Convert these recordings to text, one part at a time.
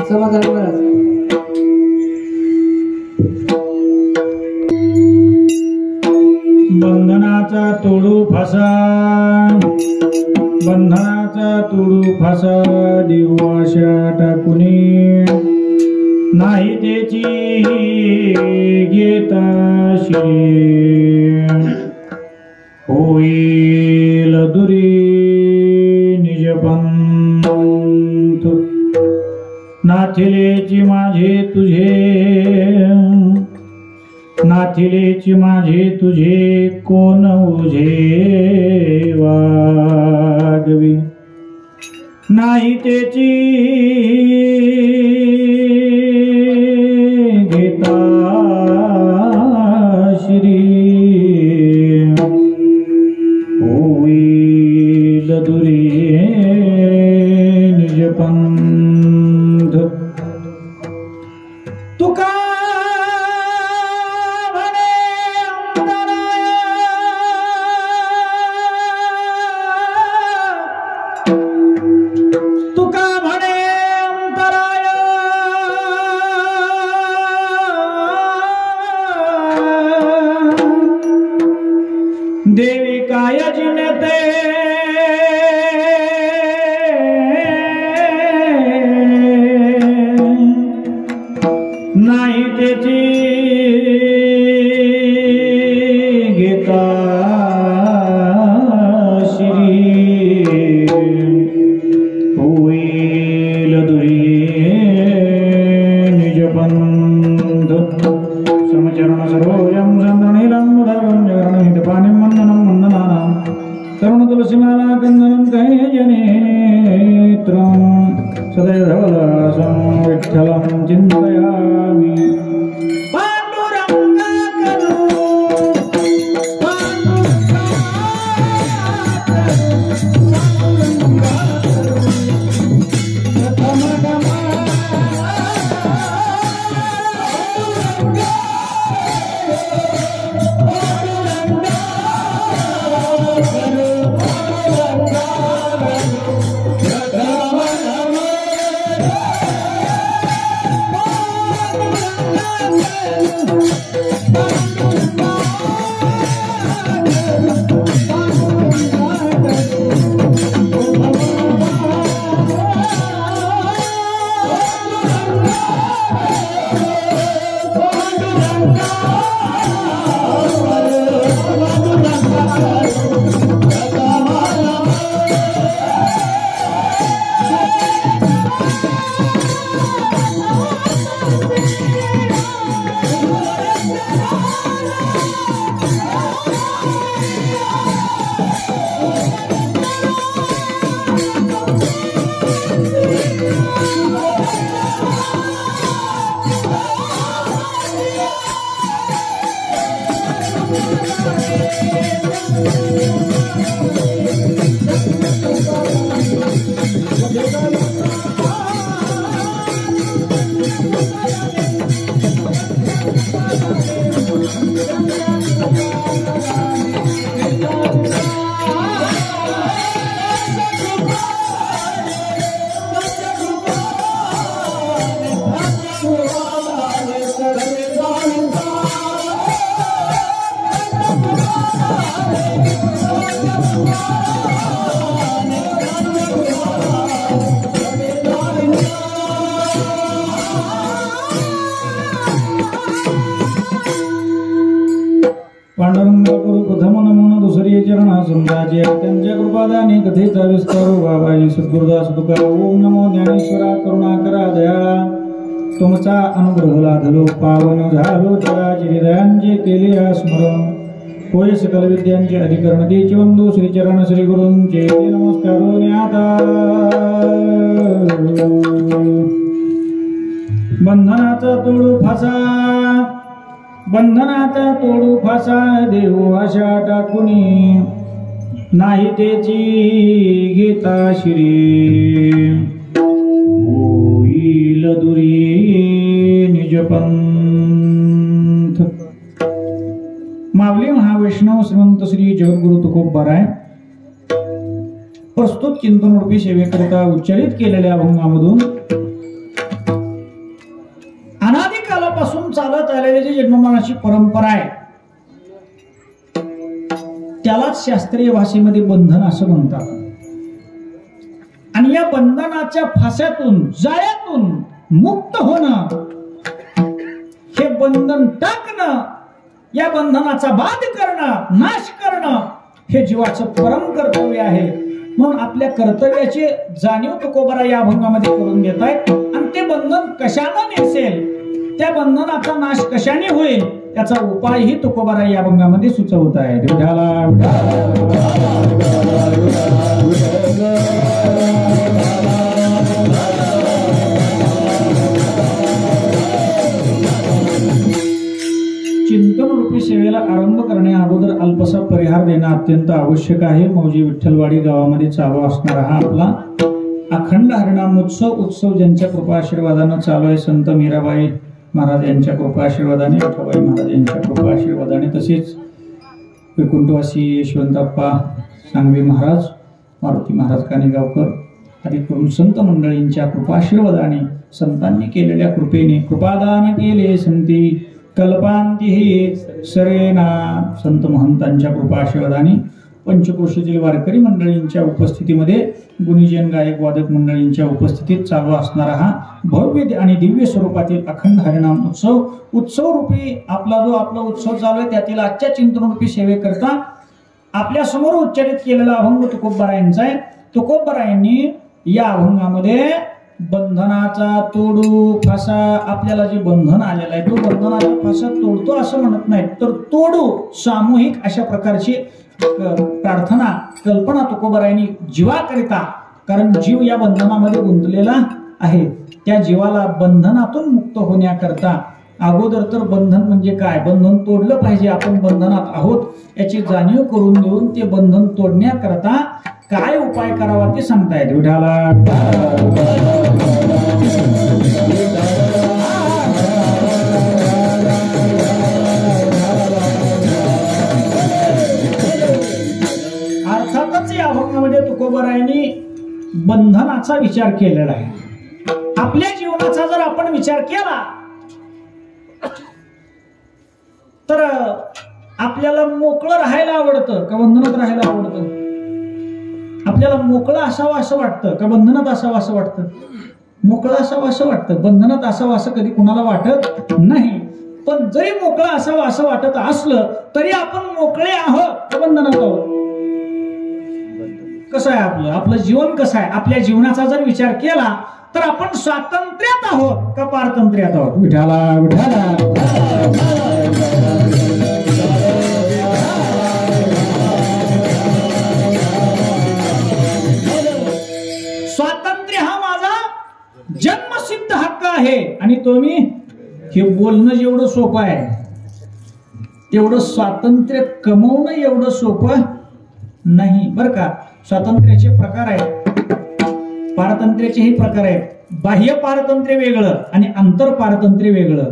समाधान महाराज बंधनाचा तोडू फासा बंधनाचा तोडू फासा देऊ आशा टाकुनी नाही त्याची घेता श्री होईल दुरी निजपंथ नाथिलेची माझे तुझे नाथिलेची माझे तुझे कोण उझे वागवी नाही त्याची घेता श्री होईल दुरी निजपंथ तुका देवी काय जिनते नाही त्याची घेता श्री होईल दुरी निजपंथ समचरण सर्वोयं चंद्रनीलं मुदगं जगरणहितपानिं वन्दनं वन्दनानां तरुण तुलसीमाला कंदनं कहेजनेत्रं सदैव धवलसं विठ्ठलं चिन्तयामि पांडुरंग गुरु प्रथम नमून दुसरी चरणा समजाचे त्यांच्या कृपादानी कथेचा विस्तार बाबाजी सद्गुरुदास तुका ओम नमो ज्ञानेश्वरा करुणाकरा दयाळा तुमचा अनुग्रह लाधलो पावन झालो चराचर हृदयांचे केले स्मरण होय सकल विद्यांचे अधिकरण तेचे वंदो श्री चरण श्री गुरूंचे नमस्कार न्याता बंधनाचा तोडू फासा बंधनाचा तोडू फासा देव आशा टाकुनी नाही त्याची घेता श्री होईल दुरी निजपंथ मावली महावैष्णव श्रीमंत श्री जगद्गुरु तुकोबाराय प्रस्तुत चिंतन रूपी सेवेकरिता उच्चारित केलेल्या अभंगामधून अनादिकालापासून चालत आलेली जी जन्ममरणाची परंपरा आहे त्यालाच शास्त्रीय भाषेमध्ये बंधन असं म्हणतात. आणि या बंधनाच्या फास्यातून जाळ्यातून मुक्त होणं हे बंधन टाकणं या बंधनाचा बाध करणं नाश करणं हे जीवाचं परम कर्तव्य आहे. म्हणून आपल्या कर्तव्याची जाणीव तुकोबाराय या अभंगामध्ये करून देत आहेत. आणि ते बंधन कशानं निसेल, त्या बंधनाचा नाश कशाने होईल, त्याचा उपायही तुकोबाराय या अभंगामध्ये सुचवत आहे. विठाला चिंतन रूपी सेवेला आरंभ करण्या अगोदर अल्पसा परिहार देणं अत्यंत आवश्यक आहे. मौजी विठ्ठलवाडी गावामध्ये चालू असणारा हा आपला अखंड हरिनाम उत्सव ज्यांच्या कृपा आशीर्वादानं चालू आहे, संत मीराबाई महाराज यांच्या कृपा आशीर्वादाने, विठ्ठलबाई महाराज यांच्या कृपा आशीर्वादाने, तसेच वैकुंठवासी यशवंतप्पा सांगवी महाराज, मारुती महाराज कानेगावकर आदी करून संत मंडळींच्या कृपा आशीर्वादाने, संतांनी केलेल्या कृपेने, कृपादान केले संती कल्पांती सरेना, संत महंतांच्या कृपा आशीर्वादाने, पंचक्रोशीतील वारकरी मंडळींच्या उपस्थितीमध्ये, गुणीजन गायक वादक मंडळींच्या उपस्थितीत चालू असणारा हा भव्य आणि दिव्य स्वरूपातील अखंड हरिनाम उत्सव रूपी आपला जो उत्सव चालू आहे, त्यातील आजच्या चिंतन रूपी सेवेकरता आपल्या समोर उच्चारित केलेला अभंग तुकोबारायांचा आहे. तुकोबारायांनी या अभंगामध्ये बंधनाचा तोडू फासा, आपल्याला जे बंधन आलेलं आहे तो बंधनाचा फासा तोडतो असं म्हणत नाही, तर तोडू सामूहिक अशा प्रकारची प्रार्थना कल्पना तुकोबारायांनी जीवाकरिता, कारण जीव या बंधनामध्ये गुंतलेला आहे, त्या जीवाला बंधनातून मुक्त होण्याकरता अगोदर तर बंधन म्हणजे काय, बंधन तोडलं पाहिजे, आपण बंधनात आहोत याची जाणीव करून देऊन ते बंधन तोडण्याकरता काय उपाय करावा ते सांगतायत. विठाला अर्थातच या अभंगामध्ये तुकोबारायांनी बंधनाचा विचार केलेला आहे. आपल्या जीवनाचा जर आपण विचार केला तर आपल्याला मोकळं राहायला आवडतं का बंधनात राहायला आवडतं? आपल्याला मोकळं असावं असं वाटतं का बंधनात असावं असं वाटतं? मोकळं असावं असं वाटतं, बंधनात असावं असं कधी कुणाला वाटत नाही. पण जरी मोकळं असावं असं वाटत असलं तरी आपण मोकळे आहोत का बंधनात आहोत? कसं आहे आपलं जीवन कसं आहे? आपल्या जीवनाचा जर विचार केला तर आपण स्वातंत्र्यात आहोत का पारतंत्र्यात आहोत? विठाला स्वातंत्र्य हा माझा जन्मसिद्ध हक्क आहे. आणि तुम्ही हे बोलणं जेवढं सोपं आहे तेवढं स्वातंत्र्य कमवणं एवढं सोपं नाही बरं का. स्वातंत्र्याचे प्रकार आहेत, पारतंत्र्याचेही प्रकार आहेत. बाह्य पारतंत्र्य वेगळं आणि आंतर पारतंत्र्य वेगळं,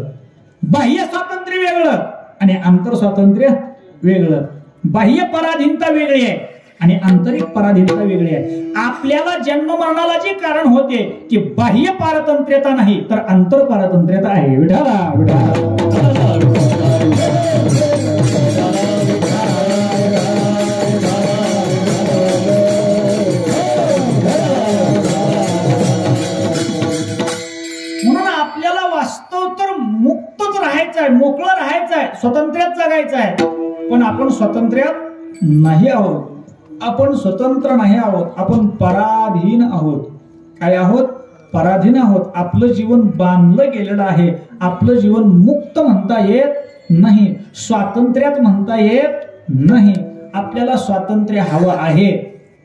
बाह्य स्वातंत्र्य वेगळं आणि आंतर स्वातंत्र्य वेगळं. बाह्य पराधीनता वेगळी आहे आणि आंतरिक पराधीनता वेगळी आहे. आपल्याला जन्म मरणाला जे कारण होते की बाह्य पारतंत्र्यता नाही तर आंतर पारतंत्र्यता आहे. म्हणून आपल्याला वास्तव तर मुक्तच राहायचं आहे, मोकळं राहायचं आहे, स्वातंत्र्यात जगायचं आहे. पण आपण स्वातंत्र्यात नाही आहोत, आपण स्वतंत्र नाही आहोत, आपण पराधीन आहोत. काय आहोत? पराधीन आहोत. आपलं जीवन बांधलं गेलेलं आहे. आपलं जीवन मुक्त म्हणता येत नाही, स्वातंत्र्यात म्हणता येत नाही. आपल्याला स्वातंत्र्य हवं आहे,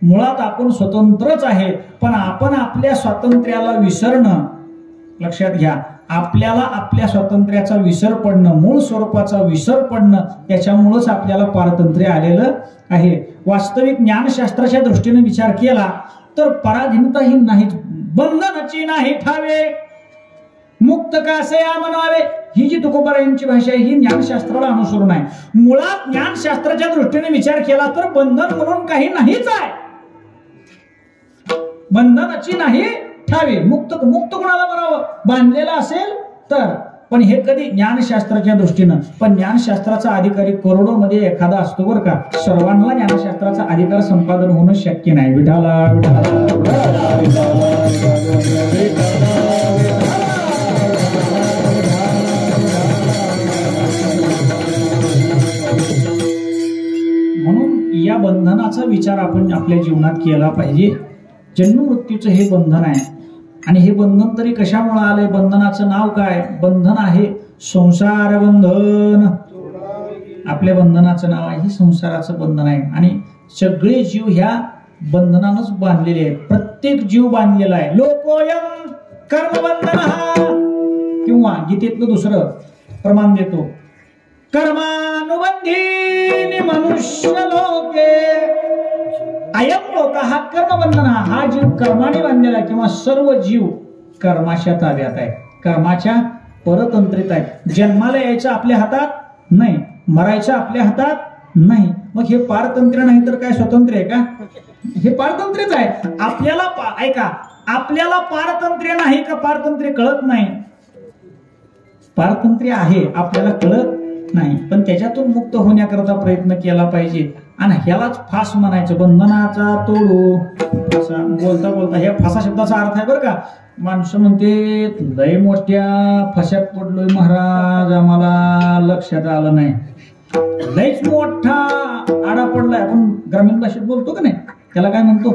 मुळात आपण स्वतंत्रच आहे, पण आपण आपल्या स्वातंत्र्याला विसरणं, लक्षात घ्या, आपल्याला आपल्या स्वातंत्र्याचा विसर पडणं, मूळ स्वरूपाचा विसर पडणं, त्याच्यामुळेच आपल्याला पारतंत्र्य आलेलं आहे. वास्तविक ज्ञानशास्त्राच्या दृष्टीने विचार केला तर पराधीनता ही नाहीच. बंधनाची नाही ठावे मुक्त कासे म्हणावे, ही जी तुकोबारायांची भाषा आहे ही ज्ञानशास्त्राला अनुसरून आहे. मुळात ज्ञानशास्त्राच्या दृष्टीने विचार केला तर बंधन म्हणून काही नाहीच आहे. बंधनाची नाही ठावे, मुक्त कोणाला म्हणावं? बांधलेला असेल तर. पण हे कधी ज्ञानशास्त्राच्या दृष्टीनं. पण ज्ञानशास्त्राचा अधिकारी करोडो मध्ये एखादा असतो बरं का. सर्वांना ज्ञानशास्त्राचा अधिकार संपादन होणं शक्य नाही. विठाला म्हणून या बंधनाचा विचार आपण आपल्या जीवनात केला पाहिजे. जन्म मृत्यूचं हे बंधन आहे आणि हे बंधन तरी कशामुळे आलंय? बंधनाचं नाव काय? बंधन आहे संसार बंधन. आपल्या बंधनाचं नाव आहे, हे संसाराचं बंधन आहे आणि सगळे जीव ह्या बंधनानच बांधलेले आहेत. प्रत्येक जीव बांधलेला आहे. लोकोयम कर्मबंधन. किंवा गीतेतलं दुसरं प्रमाण देतो, कर्मानुबंधीनी मनुष्य लोके. अयम लोक हा कर्मबंधन. हा जीव कर्माने बांधलेला किंवा सर्व जीव कर्माच्या ताब्यात आहे, कर्माच्या परतंत्रित आहे. जन्माला यायचं आपल्या हातात नाही, मरायचं आपल्या हातात नाही. मग हे पारतंत्र्य नाही तर काय स्वतंत्र आहे का? हे पारतंत्र्यच आहे. आपल्याला ऐका, आपल्याला पारतंत्र्य नाही का पारतंत्र्य कळत नाही? पारतंत्र्य आहे, आपल्याला कळत नाही, पण त्याच्यातून मुक्त होण्याकरता प्रयत्न केला पाहिजे. आणि ह्यालाच फास म्हणायचं. बंधनाचा तोडू फासा. बोलता बोलता ह्या फासा शब्दाचा अर्थ आहे बरं का. माणसं म्हणते लय मोठ्या फशात पडलोय महाराज, आम्हाला लक्षात आलं नाही. लयच मोठा आडा पडलाय. आपण ग्रामीण भाषेत बोलतो का नाही, त्याला काय म्हणतो?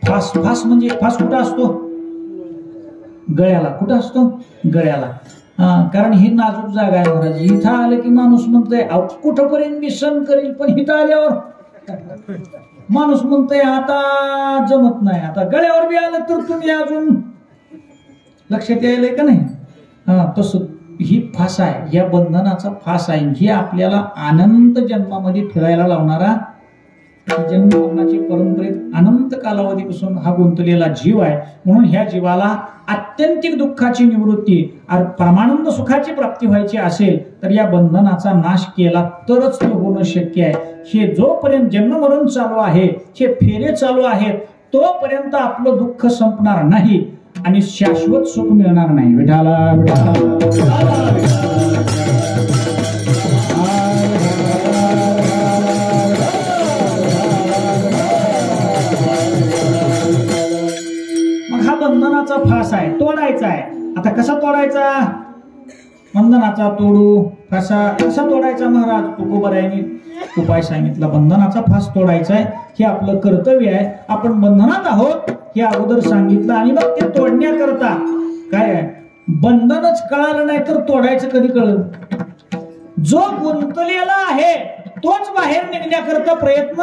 फास. फास म्हणजे फास कुठं असतो? गळ्याला. कुठं असतो? गळ्याला. कारण ही नाजूक जागा आहे महाराज. इथं आलं की माणूस म्हणतोय कुठपर्यंत मी सण करील, पण इथं आल्यावर माणूस म्हणतोय आता जमत नाही. आता गळ्यावर बी आलं तर तुम्ही अजून लक्षात यायलंय का नाही? तसं ही फास आहे, या बंधनाचा फास आहे. ही आपल्याला अनंत जन्मामध्ये फिरायला लावणारा, जन्म मरणाची परंपरेत अनंत कालावधीपासून हा गुंतलेला जीव आहे. म्हणून ह्या जीवाला आत्यंतिक दुःखाची निवृत्ती आणि परमानंद सुखाची प्राप्ती व्हायची असेल तर या बंधनाचा नाश केला तरच ते होणं शक्य आहे. हे जोपर्यंत जन्म मरण चालू आहे, हे फेरे चालू आहेत, तोपर्यंत आपलं दुःख संपणार नाही आणि शाश्वत सुख मिळणार नाही. विठाला विठाला. बंधनाचा फास आहे, तोडायचा आहे. आता कसा तोडायचा? बंधनाचा तोडू कसा तोडायचा महाराज? तुकोबारायांनी उपाय सांगितला. बंधनाचा फास तोडायचा आहे, हे आपलं कर्तव्य आहे. आपण बंधनात आहोत हे अगोदर सांगितलं आणि मग ते तोडण्याकरता काय आहे? बंधनच कळालं नाही तर तोडायचं कधी कळलं? जो गुंतलेला आहे तोच बाहेर निघण्याकरता प्रयत्न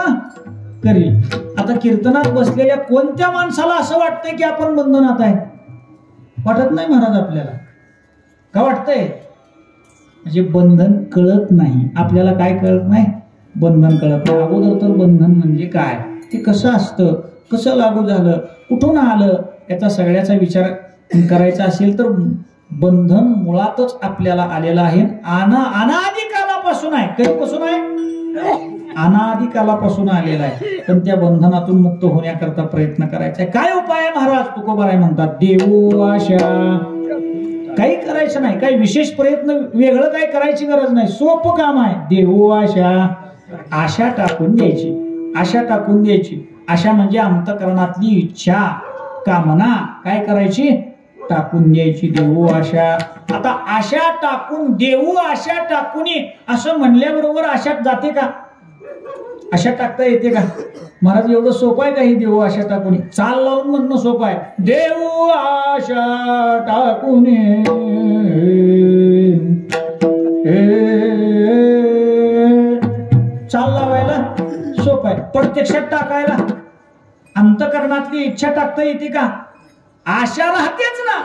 करील. आता कीर्तनात बसलेल्या कोणत्या माणसाला असं वाटतंय की आपण बंधनात आहे? वाटत नाही महाराज. आपल्याला का वाटतंय? म्हणजे बंधन कळत नाही आपल्याला. काय कळत नाही? बंधन कळत नाही. अगोदर तर बंधन म्हणजे काय, ते कसं असतं, कसं लागू झालं, कुठून आलं, याचा सगळ्याचा विचार करायचा असेल तर बंधन मुळातच आपल्याला आलेलं आहे. अनादी कालापासून आहे. कधीपासून आहे? अनादी कालापासून आलेला आहे. पण त्या बंधनातून मुक्त होण्याकरता प्रयत्न करायचा आहे. काय उपाय आहे महाराज? तुकोबाराय म्हणतात, देऊ आशा. काही करायचं नाही, काही विशेष प्रयत्न वेगळं काही करायची गरज नाही. सोपं काम आहे. देऊ आशा. आशा टाकून द्यायची. आशा टाकून द्यायची. आशा म्हणजे अंतःकरणातली इच्छा, कामना काय करायची? टाकून द्यायची. देऊ आशा. आता आशा टाकून, देऊ आशा टाकून असं म्हणल्याबरोबर आशात जाते का? आशा टाकता येते का महाराज? एवढं सोपं आहे का ही देऊ आशा टाकून? चाल लावून म्हणणं सोपं आहे. देऊ आशा टाकून चाल लावायला सोपं आहे, प्रत्यक्षात टाकायला अंतःकरणातली इच्छा टाकता येते का? आशा राहतेच ना.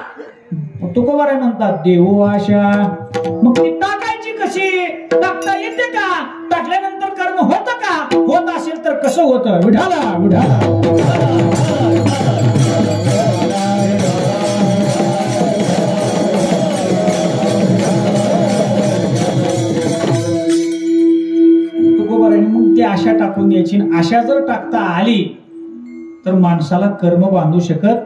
तुकोबाराय म्हणतात देऊ आशा. मग ती टाकायची कशी? टाकता येते का? टाकल्यानंतर कर्म होतं का? होत असेल तर कसं होतं? विठाला विठाला. तुकोबारायने मग ती आशा टाकून द्यायची. आशा जर टाकता आली तर माणसाला कर्म बांधू शकत,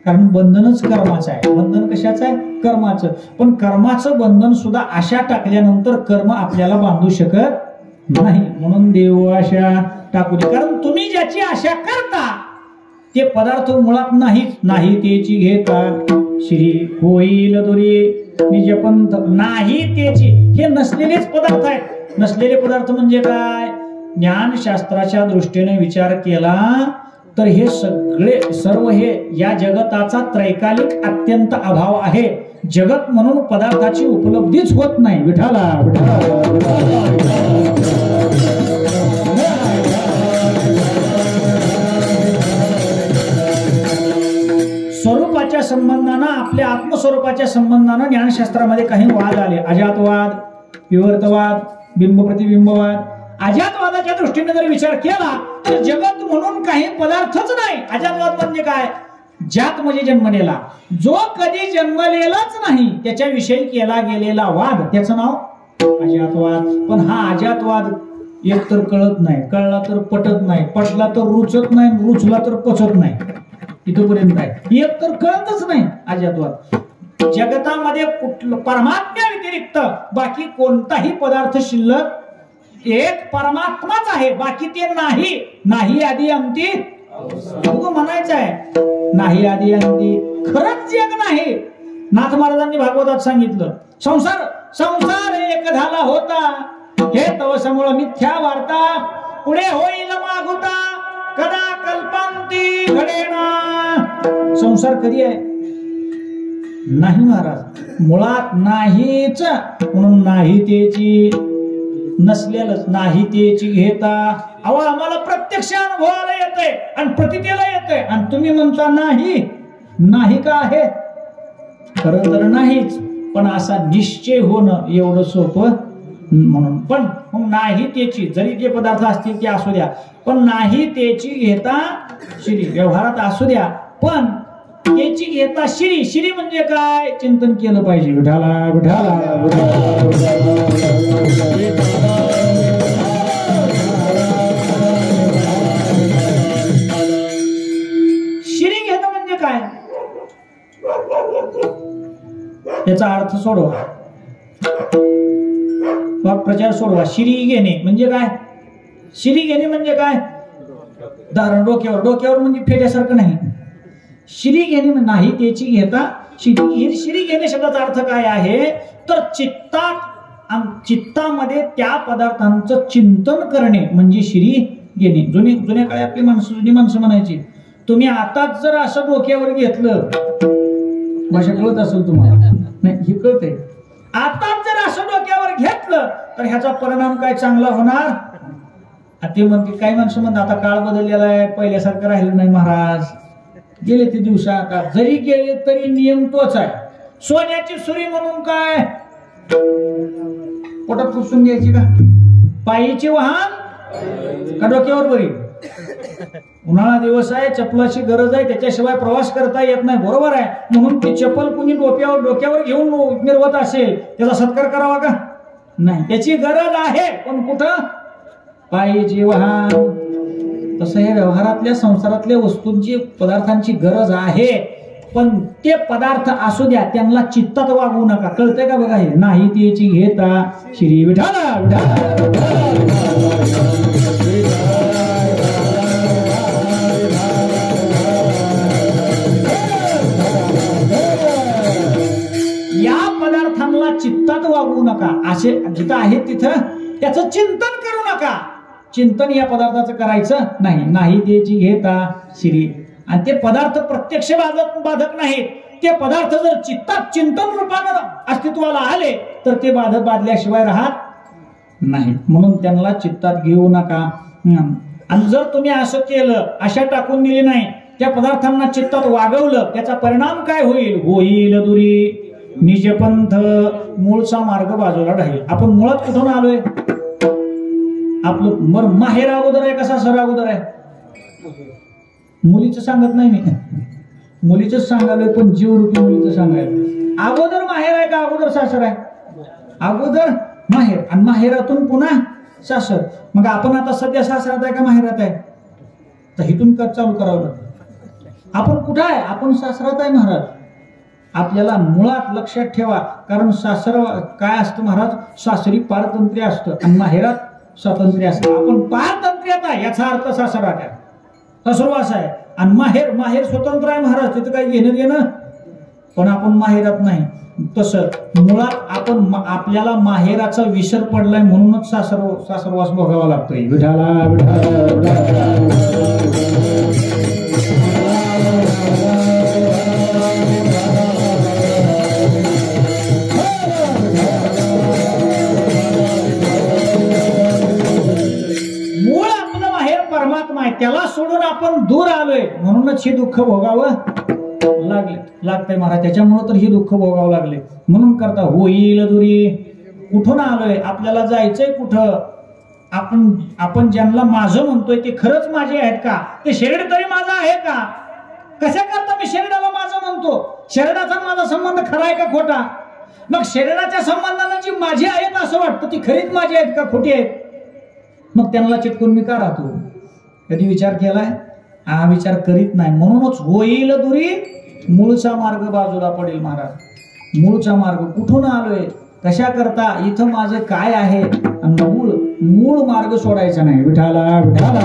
कारण बंधनच कर्माचं आहे. बंधन कशाचं आहे? कर्माचं. पण कर्माचं बंधन सुद्धा आशा टाकल्यानंतर कर्म आपल्याला बांधू शकत नाही. म्हणून देऊ आशा टाकू दे. कारण तुम्ही ज्याची आशा करता ते पदार्थ मुळात नाही त्याची घेता श्री होईल दुरी निजपंथ नाही त्याची. हे नसलेलेच पदार्थ आहेत. नसलेले पदार्थ म्हणजे काय? ज्ञानशास्त्राच्या दृष्टीने विचार केला तर हे सर्व हे या जगताचा त्रैकालिक अत्यंत अभाव आहे. जगत म्हणून पदार्थाची उपलब्धीच होत नाही. विठाला स्वरूपाच्या संबंधानं आपल्या आत्मस्वरूपाच्या संबंधानं ज्ञानशास्त्रामध्ये काही वाद आले. अजातवाद, विवर्तवाद, बिंब प्रतिबिंबवाद. अजातवादाच्या दृष्टीने जर विचार केला तर जगत म्हणून काही पदार्थच नाही. अजातवाद म्हणजे काय? जात म्हणजे जन्मलेला, जो कधी जन्मलेलाच नाही त्याच्याविषयी केला गेलेला वाद, त्याचं नाव अजातवाद. पण हा अजातवाद एक तर कळत नाही, कळला तर पटत नाही, पटला तर रुचत नाही, रुचला तर पचत नाही. इथपर्यंत आहे. एक तर कळतच नाही अजातवाद. जगतामध्ये परमात्म्या व्यतिरिक्त बाकी कोणताही पदार्थ शिल्लक, एक परमात्माच आहे, बाकी ते नाही. नाही आधी अंती म्हणायचं आहे. नाही आधी अंती खरंच जग नाही. नाथ महाराजांनी भागवतात सांगितलं, संसार एक झाला होता, हे तव समूळ मिथ्या वार्ता, पुढे होईल मागुता, कदा कल्पांती घडेना. संसार कधी आहे? नाही महाराज, मुळात नाहीच. म्हणून नाही त्याची, नसलेलंच नाही त्याची घेता. अहो आम्हाला प्रत्यक्ष अनुभवाला येतंय आणि प्रतीतेला येतंय आणि तुम्ही म्हणता नाही. नाही का आहे? खरं तर नाहीच, पण असा निश्चय होणं एवढं सोपं म्हणून. पण मग नाही त्याची, जरी जे पदार्थ असतील ते असू द्या, पण नाही त्याची घेता श्री, व्यवहारात असू द्या, पण त्याची घेता श्री. श्री म्हणजे काय? चिंतन केलं पाहिजे. विठाला विठाला श्री घेणं म्हणजे काय? याचा अर्थ सोडवा, प्रचार सोडवा. श्री घेणे म्हणजे काय? श्री घेणे म्हणजे काय? धारण डोक्यावर म्हणजे फेट्यासारखं नाही. श्री घेणे नाही त्याची घेता श्री. श्री घेणे शब्दाचा अर्थ काय आहे तर चित्तामध्ये त्या पदार्थांचं चिंतन करणे म्हणजे श्री घेणे. जुन्या काळी आपली जुनी माणसं म्हणायची, तुम्ही आताच जर असं डोक्यावर घेतलं, भाषा कळत असेल तुम्हाला? नाही, हे कळतंय. आताच जर असं डोक्यावर घेतलं तर ह्याचा परिणाम काय चांगला होणार? ते म्हणते, काही माणसं म्हणतात आता काळ बदललेला आहे, पहिल्यासारखं राहिलं नाही महाराज. गेले ते दिवस आता, जरी गेले तरी नियम तोच आहे. सोन्याची सुरी म्हणून काय पोटात पुसून घ्यायची का? पायीची वाहन का डोक्यावर बरी? उन्हाळा दिवस आहे, चपलाची गरज आहे, त्याच्याशिवाय प्रवास करता येत नाही. बरोबर आहे. म्हणून ती चप्पल कुणी डोक्यावर घेऊन मिरवत असेल, त्याचा सत्कार करावा का? नाही, त्याची गरज आहे, पण कुठं? पायीची वाहन. तसं हे व्यवहारातल्या संसारातल्या वस्तूंची, पदार्थांची गरज आहे, पण ते पदार्थ असू द्या, त्यांना चित्तात वागवू नका. कळतंय का बघा? हे नाही त्याची घेता श्री. विठाला या पदार्थांना चित्तात वागवू नका. असे जिथं आहे तिथं त्याचं चिंतन करू नका. चिंतन या पदार्थाचं करायचं नाही. नाही त्याची घेता श्री. आणि ते पदार्थ प्रत्यक्ष बाधक नाहीत. ते पदार्थ जर चित्तात चिंतन रूपानं अस्तित्वाला आले तर ते बाधल्याशिवाय राहत नाही. म्हणून त्यांना चित्तात घेऊ नका. आणि जर तुम्ही असं केलं, आशा टाकून दिली नाही, त्या पदार्थांना चित्तात वागवलं, त्याचा परिणाम काय होईल? होईल दुरी निजपंथ, मूळचा मार्ग बाजूला राहील. आपण मुळात कुठून आलोय? आपलं माहेर अगोदर आहे का सासर अगोदर आहे? मुलीचं सांगत नाही मी, मुलीच सांगालोय, पण जीवरूपी मुलीचं सांगायला. अगोदर माहेर आहे का अगोदर सासर आहे? अगोदर माहेर, आणि माहेरातून पुन्हा सासर. मग आपण आता सध्या सासरात आहे का माहेरात आहे? तर इथून चालू करावं लागतं. आपण कुठं आहे? आपण सासरात आहे महाराज. आपल्याला मुळात लक्षात ठेवा, कारण सासर काय असतं महाराज? सासरी पारतंत्र्य असतं आणि माहेरात स्वातंत्र्य असतं. आपण पारतंत्र्यात आहे याचा अर्थ सासरात आहे, सासरवास आहे. आणि माहेर स्वतंत्र आहे महाराज. तिथं काही घेणं देणं पण आपण माहेरात नाही. तसं मुळात आपण आपल्याला माहेराचा विसर पडलाय म्हणूनच सासरवास भोगावा लागतोय. विठाला मूळ आपलं माहेर परमात्मा आहे, त्याला सोडून आपण दूर आलोय म्हणूनच हे दुःख भोगावं लागतंय महाराज. त्याच्यामुळे तर हे दुःख भोगावं लागले. म्हणून करता होईल दुरी. कुठून आलोय, आपल्याला जायचंय कुठं? आपण ज्यांना माझं म्हणतोय ते खरंच माझे आहेत का? ते शरीर तरी माझं आहे का? कशा करता मी शरीराला माझं म्हणतो? शरीराचा माझा संबंध खरा आहे का खोटा? मग शरीराच्या संबंधाने जी माझी आहेत असं वाटतं ती खरीच माझी आहेत का खोटी आहेत? मग त्यांना चिटकून मी का राहतो? कधी विचार केलाय? हा विचार करीत नाही. म्हणूनच होईल दुरी, मूळचा मार्ग बाजूला पडेल महाराज. मूळचा मार्ग कुठून आलोय, कशा करता, इथं माझं काय आहे, मूळ मार्ग सोडायचा नाही. विठाला विठाला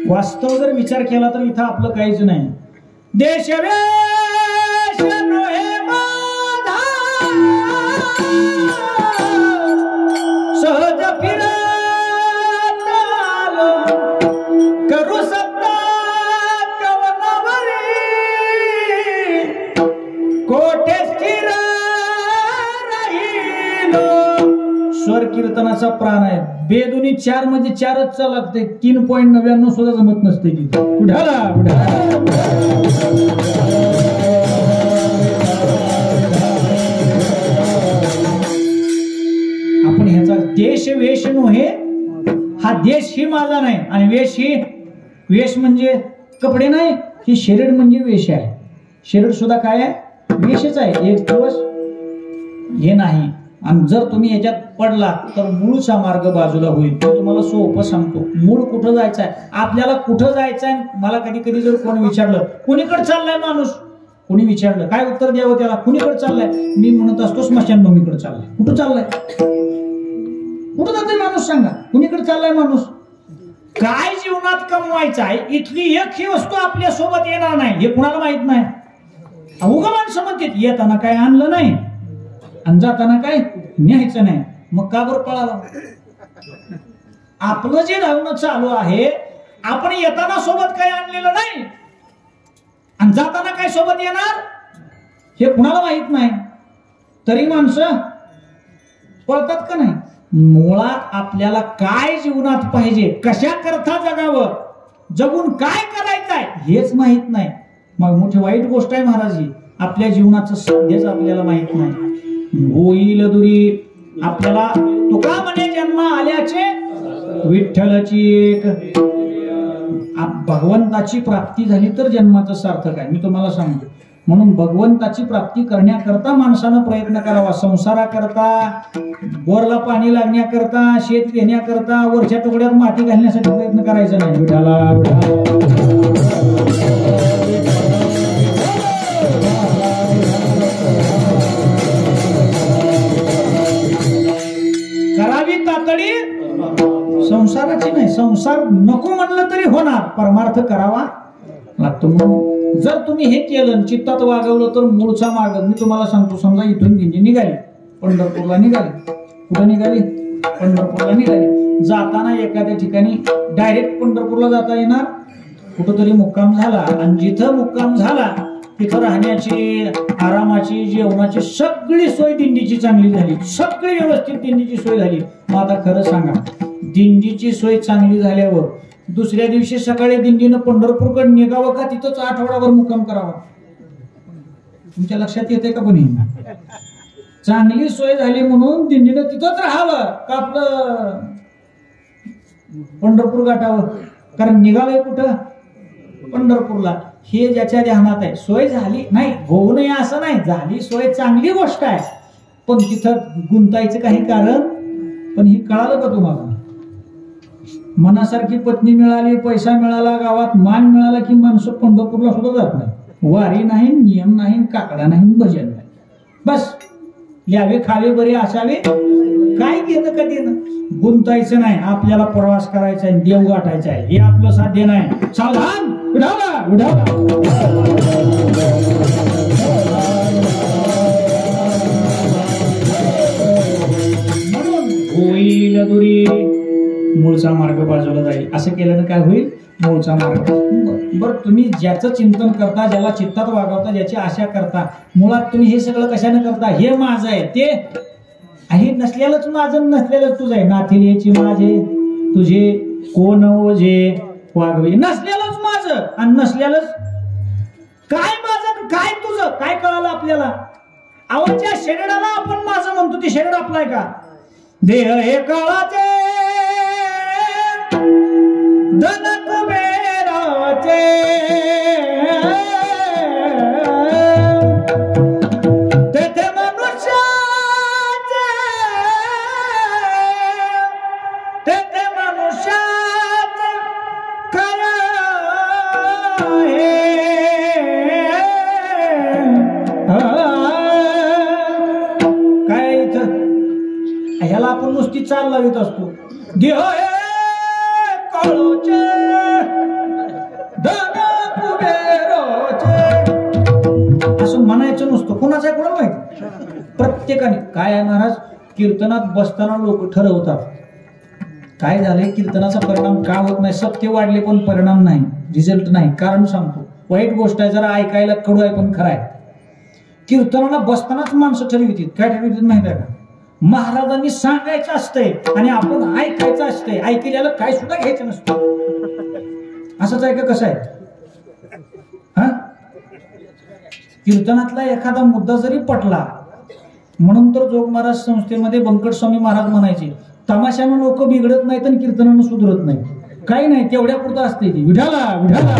वास्तव जर विचार केला तर इथं आपलं काहीच नाही. देश वेश नोहे माझा, सहज फिरत आलो, करू सत्ता कवनावरी, कोठे स्थिर राहिलो. स्वर कीर्तनाचा प्राण आहे. बेदुनी 4 मध्ये 4च लागते. 3.99 सुद्धा जमत नसते. उठाला आपण ह्याचा देश वेश नोहे, हा देश ही माझा नाही. आणि वेश म्हणजे कपडे नाही, ही शरीर म्हणजे वेश आहे. शरीर सुद्धा काय आहे? वेशच आहे. एक दिवस हे नाही. आणि जर तुम्ही याच्यात पडला तर मूळचा मार्ग बाजूला होईल. तुम्हाला सोपं सांगतो. मूळ कुठं जायचं आहे, आपल्याला कुठं जायचं आहे. मला कधी कधी जर कोणी विचारलं कुणीकडे चाललाय माणूस, कोणी विचारलं काय उत्तर द्यावं त्याला? कुणीकडे चाललाय? मी म्हणत असतो स्मशानभूमीकडे चाललाय. कुठं चाललाय? कुठं जातोय माणूस? सांगा कुणीकडे चाललाय माणूस? काय जीवनात कमवायचं आहे, इथली एक ही वस्तू आपल्या सोबत येणार नाही हे कुणाला माहित नाही. उगा माणसं म्हणतात येताना काय आणलं नाही आणि जाताना काय न्यायचं नाही. मग का बरं पळाला? आपलं जे धावणं चालू आहे, आपण येताना सोबत काय आणलेलं नाही आणि जाताना काय सोबत येणार हे कुणाला माहित नाही. तरी माणसं पळतात का नाही? मुळात आपल्याला काय जीवनात पाहिजे, कशा करता जगावं, जगून काय करायचंय हेच माहित नाही. मग मोठी वाईट गोष्ट आहे महाराज ही. आपल्या जीवनाचं सध्यच आपल्याला माहित नाही. होईल दुरी. आपल्याला तुका म्हणे जन्म आल्याचे विठ्ठलाची एक भगवंताची प्राप्ती झाली तर जन्माचं सार्थक आहे. मी तुम्हाला सांगतो. म्हणून भगवंताची प्राप्ती करण्याकरता माणसानं प्रयत्न करावा. संसाराकरता, बोरला पाणी लागण्याकरता, शेत घेण्याकरता, वरच्या तुकड्यात माती घालण्यासाठी प्रयत्न करायचा नाही. विठाला करावी तातडी संसाराची नाही. संसार नको म्हणलं तरी होणार, परमार्थ करावा लागतो. म्हणून जर तुम्ही हे केलं, चित्तात वागवलं तर मूळचा मार्ग. मी तुम्हाला सांगतो. समजा इथून दिंडी निघाली, पंढरपूरला निघाली. कुठं निघाली? पंढरपूरला निघाली. जाताना एखाद्या ठिकाणी डायरेक्ट पंढरपूरला जाता येणार, कुठंतरी मुक्काम झाला. आणि जिथं मुक्काम झाला तिथं राहण्याची, आरामाची, जेवणाची सगळी सोय दिंडीची चांगली झाली. सगळी व्यवस्थित दिंडीची सोय झाली. मग आता खरं सांगा, दिंडीची सोय चांगली झाल्यावर दुसऱ्या दिवशी सकाळी दिंडीनं पंढरपूरकडे निघावं का तिथंच आठवडाभर मुक्काम करावा? तुमच्या लक्षात येते का? कोणी चांगली सोय झाली म्हणून दिंडीनं तिथंच राहावं का आपलं पंढरपूर गाठावं? कारण निघालंय कुठं? पंढरपूरला. हे ज्याच्या ध्यानात आहे. सोय झाली नाही, होऊ नये असं नाही, झाली सोय चांगली गोष्ट आहे. पण तिथं गुंतायचं काही कारण? पण हे कळालं का तुम्हाला? मनासारखी पत्नी मिळाली, पैसा मिळाला, गावात मान मिळाला की माणसं पंढरपूरला सुद्धा जात नाही. वारी नाही, नियम नाही, काकडा नाही, भजन नाही. बस यावे खावे बरे असावे, काय घेणं कधी ना. गुंतायचं नाही, आपल्याला प्रवास करायचा आहे, देव गाठायचा आहे, हे आपलं साध्य नाही. सावधान, उठावला उठावला. म्हणून होईल दुरी, मूळचा मार्ग बाजूला जाईल. असं केल्यानं काय होईल? मूळचा मार्ग. बरं, तुम्ही ज्याचं चिंतन करता, ज्याला चित्तात वागवता, ज्याची आशा करता, मुळात तुम्ही हे सगळं कशाने करता? हे माझं आहे, ते आहे, नसलेलंच माझं, नसलेलंच तुझं आहे. नाथिलेची माझे तुझे कोण ओझे वागवे, नसलेलंच माझं आणि नसलेलंच काय माझं काय तुझं, काय कळालं आपल्याला? आवडच्या शरीराला आपण माझं म्हणतो, ते शरीर आपलं आहे का? देह हे काळाचे धन कुबेराचे, तेथे मनुष्याचे, तेथे मनुष्याचे काय काय इथं ह्याला आपण नुसती चाल लावित असतो. देह हे काळोचे धन कुबेराचे असं म्हणायचं नसतं. कोणाचं आहे कोणाला माहिती? प्रत्येकाने. काय आहे महाराज, कीर्तनात बसताना लोक ठरवतात. काय झालंय, कीर्तनाचा परिणाम का होत नाही? सत्य वाढले पण परिणाम नाही, रिझल्ट नाही. कारण सांगतो, वाईट गोष्ट आहे, जरा ऐकायला कडू आहे पण खरं आहे. कीर्तनाला बसतानाच माणसं ठरवितात. काय ठरवितात माहिती आहे का? महाराजांनी सांगायचं असतंय आणि आपण ऐकायचं असतंय. ऐकलेलं काय सुद्धा घ्यायचं नसतं. असंच आहे का? कसं आहे? हा, कीर्तनातला एखादा मुद्दा जरी पटला, म्हणून तर जोग महाराज संस्थेमध्ये बंकट स्वामी महाराज म्हणायचे, तमाशानं लोक बिघडत नाहीत आणि कीर्तनानं सुधरत नाही. काही नाही, तेवढ्या पुरतं असते ती. विठाला विठाला.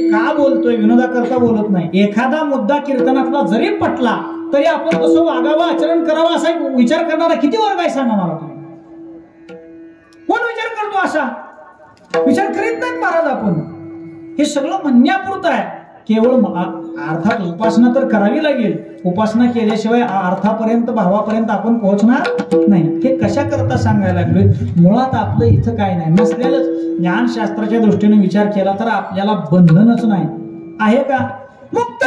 का बोलतोय? विनोदा करता बोलत नाही. एखादा मुद्दा कीर्तनातला जरी पटला तरी आपण कसं वागावं, आचरण करावं असा विचार करणारा किती वर्ग आहे सांगा मला तुम्ही? कोण विचार करतो? असा विचार करीत नाहीत महाराज. आपण हे सगळं म्हणण्यापुरतं आहे. केवळ अर्थात उपासना तर करावी लागेल. उपासना केल्याशिवाय अर्थापर्यंत, भावापर्यंत आपण पोहोचणार नाही. हे कशा करता सांगायला लागलोय? मुळात आपलं इथं काय नाही, नसलेलंच. ज्ञानशास्त्राच्या दृष्टीने विचार केला तर आपल्याला बंधनच नाही. आहे का? मुक्त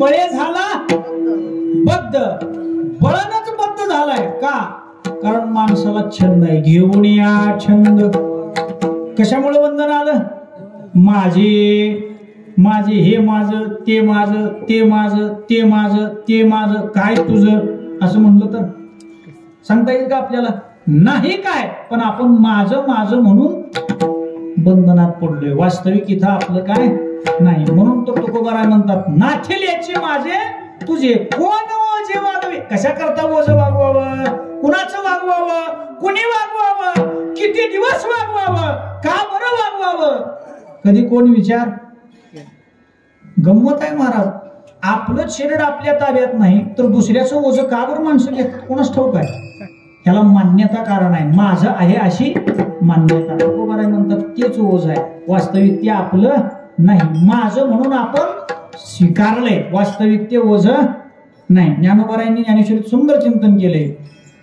बळे झाला बद्ध, बळानच बद्ध झालाय. का? कारण माणसाला छंद आहे. घेऊन या छंद. कशामुळे बंधन आलं? माझे माझे, हे माझं, ते माझं, ते माझं, ते माझं, ते माझं. काय तुझं? असं म्हणलं तर सांगता येईल का आपल्याला? नाही काय, पण आपण माझं माझं म्हणून बंधनात पडलोय. वास्तविक इथं आपलं काय नाही. म्हणून तर तुकोबाराय म्हणतात, नाथील याचे माझे तुझे कोण ओझे वागवे. कशा करता ओझ वागवावं, कुणाचं वागवावं, कुणी वागवावं, किती दिवस वागवावं, का बरं वागवावं, कधी कोण विचार? गंमत आहे महाराज. आपलं शरीर आपल्या ताब्यात नाही तर दुसऱ्याचं ओझ का बरं माणसं घेत, कोणाच ठाऊक आहे. त्याला मान्यता कारण आहे, माझं आहे अशी मान्यता. तुकोबाराय म्हणतात तेच ओझ आहे. वास्तविक ते आपलं नाही, माझं म्हणून आपण स्वीकारलंय. वास्तविक ते ओझ नाही. ज्ञानोबारायांनी ज्ञानेश्वरीत सुंदर चिंतन केले.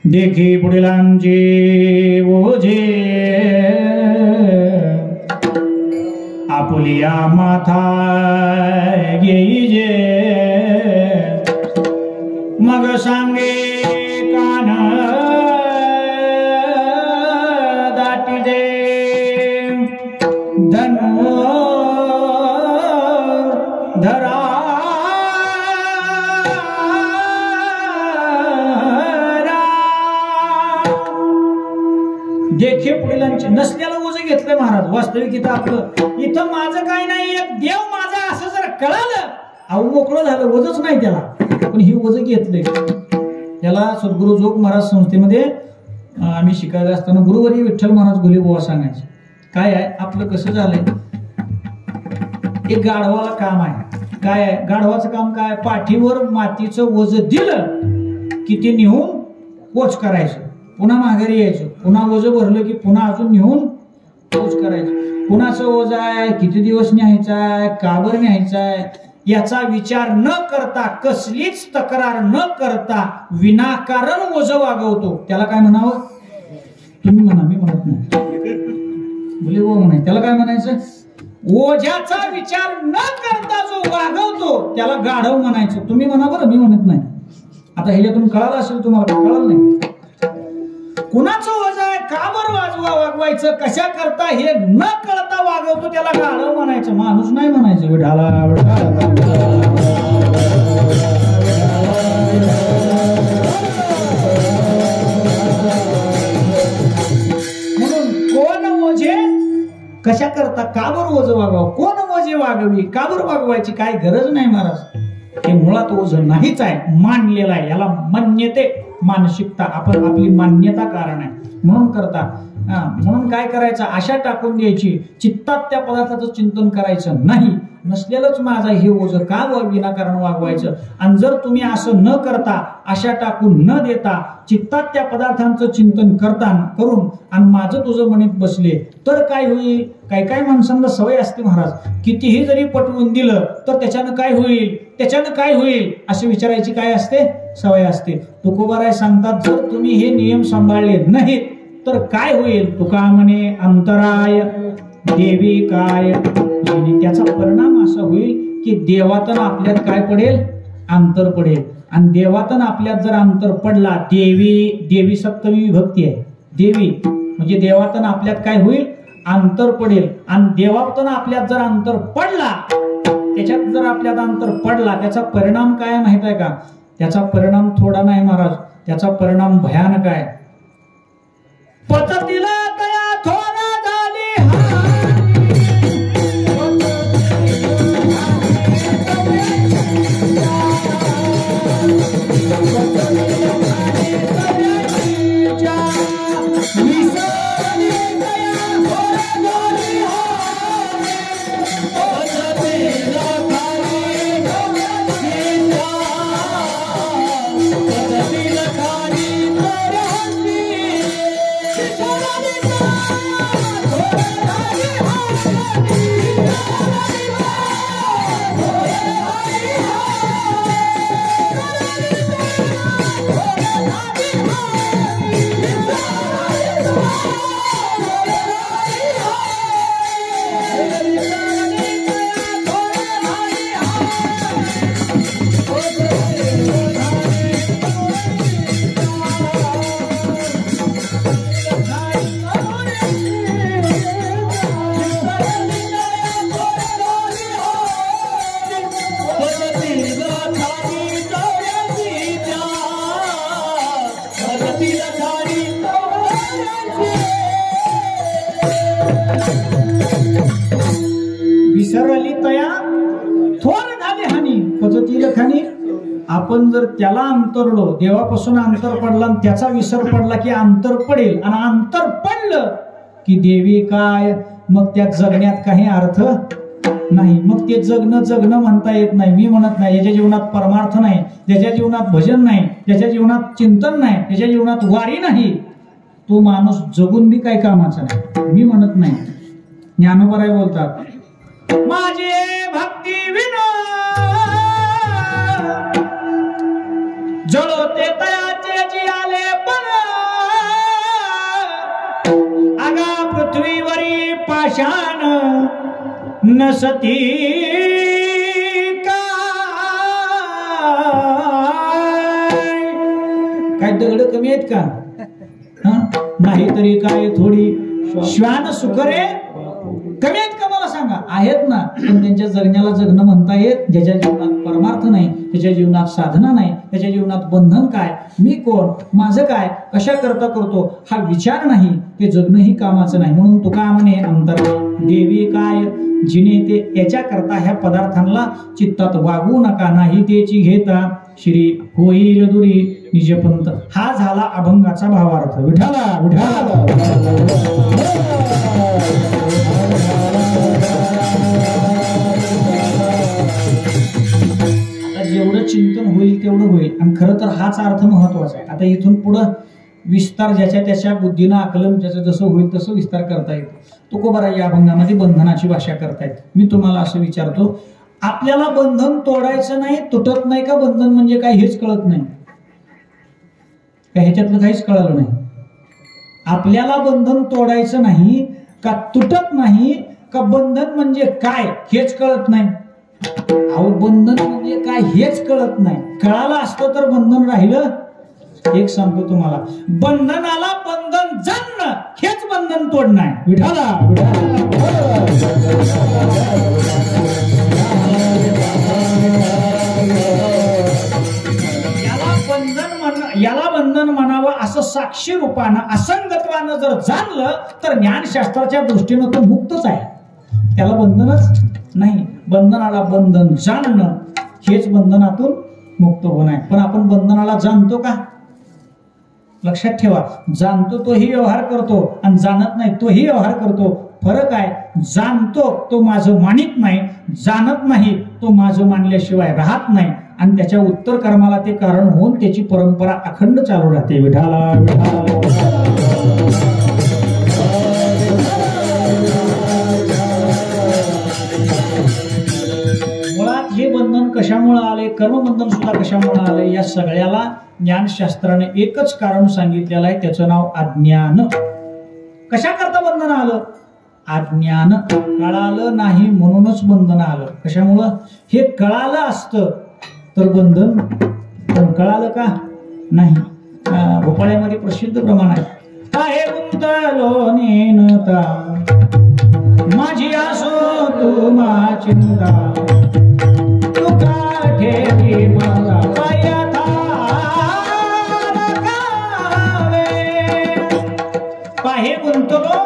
देखी पुढीलांचे ओझे आपुलिया माथा घेईजे, मग सांगे कान दाटी दे धनु धरा देखे पुढीलांचे. नसल्याला ओझं घेतलंय महाराज. वास्तविक इथं आपलं, इथं माझं काय नाही, एक देव माझा असं जर कळालं, अहो मोकळं झालं, ओझच नाही त्याला. पण ही ओझं घेतलंय. त्याला सद्गुरु जोग महाराज संस्थेमध्ये आम्ही शिकायला असताना गुरुवर्य विठ्ठल महाराज घोलेबुवा सांगायचे, काय आहे आपलं कसं झालंय, एक गाढवाला काम आहे. काय आहे गाढवाचं काम? काय? पाठीवर मातीचं ओझं दिलं की ते नेऊन पोच करायचं, पुन्हा माघारी यायचं, पुन्हा ओझं भरलं की पुन्हा अजून नेऊन पोच करायचं. कुणाचं ओझं आहे, किती दिवस न्यायचं आहे, का बरं न्यायचं आहे, याचा विचार न करता, कसलीच तक्रार न करता विनाकारण ओझं वागवतो. त्याला काय म्हणावं? तुम्ही म्हणा, मी म्हणत नाही. बोले वो म्हणाय, त्याला काय म्हणायचं? ओझ्याचा विचार न करता जो वागवतो त्याला गाढव म्हणायचं. तुम्ही म्हणा बरं, मी म्हणत नाही. आता ह्याच्यातून कळालं असेल तुम्हाला, कळालं नाही. कुणाचं ओझं आहे, का बरं वागवायचं, कशा करता हे न कळता वागवतो त्याला गाढव म्हणायचं, माणूस नाही म्हणायचं. विठाला म्हणून कोण ओझे कशा करता, का बरं ओझं वागवावं, कोण ओझे वागवी, का बरं वागवायची काय गरज नाही महाराज. हे मुळात ओझं नाहीच आहे, मानलेलं आहे. याला मान्यते मानसिकता, आपण आपली मान्यता कारण आहे म्हणून करता. म्हणून काय करायचं, आशा टाकून द्यायची, चित्तात त्या पदार्थाचं चिंतन करायचं नाही. नसलेलंच माझा हे ओझं का विनाकारण वागवायचं. आणि जर तुम्ही असं न करता, आशा टाकून न देता, चित्तात त्या पदार्थांचं चिंतन करून आणि माझं तुझं म्हणत बसले तर काय होईल. काही काही माणसांना सवय असते महाराज, कितीही जरी पटवून दिलं तर त्याच्यानं काय होईल, त्याच्यानं काय होईल असे विचारायची काय असते, सवय असते. तुकोबाराय सांगतात, जर तुम्ही हे नियम सांभाळले नाहीत तर काय होईल. तुका म्हणे अंतराय देवी काय, त्याचा परिणाम असा होईल की देवातन आपल्यात काय पडेल, अंतर पडेल. आणि देवातन आपल्यात जर अंतर पडला, देवी सप्तमी विभक्ती आहे, देवी म्हणजे देवातन आपल्यात काय होईल, अंतर पडेल. आणि देवातन आपल्यात जर अंतर पडला, त्याच्यात जर आपल्यात अंतर पडला, त्याचा परिणाम काय माहित आहे का. त्याचा परिणाम थोडा नाही महाराज, त्याचा परिणाम भयानक आहे. पततीला तया थोडा झाली झाली तया थोर झाली हानी पचतील खानी. आपण जर त्याला अंतरलो, देवापासून अंतर पडला आणि त्याचा विसर पडला की अंतर पडेल, आणि अंतर पडलं की देवी काय, मग त्या जगण्यात काही अर्थ नाही. मग ते जगणं म्हणता येत नाही. मी म्हणत नाही ज्याच्या जीवनात परमार्थ नाही, ज्याच्या जीवनात भजन नाही, ज्याच्या जीवनात चिंतन नाही, ज्याच्या जीवनात वारी नाही, तो माणूस जगून बी काही कामाचा नाही. मी म्हणत नाही. ज्ञानोबराय बोलतात, माझे भक्ती विना जळोते तयाचे जी आले पण, आगा पृथ्वीवरी पाषाण नसती काय दगड कमी आहेत का? नाही तरी काय थोडी श्वान सुखरे कमी आहेत का? मला सांगा. आहेत ना, पण त्यांच्या जगण्याला जगणं म्हणता येत. ज्याच्या जीवनात परमार्थ नाही, त्याच्या जीवनात साधना नाही, त्याच्या जीवनात बंधन काय, मी कोण, माझं काय, कशा करता करतो हा विचार नाही, ते जगणंही कामाचं नाही. म्हणून तुका म्हणे अंतर देवी काय जिने ते याच्या करता ह्या पदार्थांना चित्तात वागू नका, नाही त्याची घेता श्री होईल दुरी निजपंत. हा झाला अभंगाचा भावार्थ. विठाला विठाला. आता जेवढं चिंतन होईल तेवढं होईल, आणि खरं तर हाच अर्थ महत्वाचा आहे. आता इथून पुढं विस्तार ज्याच्या त्याच्या बुद्धीनं आकलन ज्याचं जसं होईल तसं विस्तार करता येतो. तुकोबाराय या अभंगामध्ये बंधनाची भाषा करतायत. मी तुम्हाला असं विचारतो, आपल्याला बंधन तोडायचं नाही, तुटत नाही का? बंधन म्हणजे काय हेच कळत नाही का? ह्याच्यातलं काहीच कळलं नाही. आपल्याला बंधन तोडायचं नाही का, तुटत नाही का? बंधन म्हणजे काय हेच कळत नाही. अहो, बंधन म्हणजे काय हेच कळत नाही. कळालं असतं तर बंधन राहिलं. एक सांगतो तुम्हाला, बंधनाला बंधन जाणणं हेच बंधन तोडणं आहे. विठाला याला बंधन म्हणावं असं साक्षी रूपानं असंगत्वानं जर जाणलं तर ज्ञानशास्त्राच्या दृष्टीनं तो मुक्तच आहे. त्याला बंधनच नाही. बंधनाला बंधन जाणणं हेच बंधनातून मुक्त होणं आहे. पण आपण बंधनाला जाणतो का? लक्षात ठेवा, जाणतो तोही व्यवहार करतो आणि जाणत नाही तोही व्यवहार करतो. फरक आहे, जाणतो तो माझं मानित नाही, जाणत नाही तो माझं मानल्याशिवाय राहत नाही, आणि त्याच्या उत्तर कर्माला ते कारण होऊन त्याची परंपरा अखंड चालू राहते. विठाला मुळात हे बंधन कशामुळे आले, कर्मबंधन सुद्धा कशामुळे आले, या सगळ्याला ज्ञानशास्त्राने एकच कारण सांगितलेलं आहे. त्याचं नाव अज्ञान. कशा करता बंधन आलं? अज्ञान. कळालं नाही म्हणूनच बंधन आलं. कशामुळं? हे कळालं असतं तर बंधन, पण कळालं का नाही. भोपाळ्यामध्ये प्रसिद्ध प्रमाण आहे, आहे गुंतलो नेनता माझी असो तुम्हा चिंता, तुका ठेवी मला पायाथा पाहे गुंतलो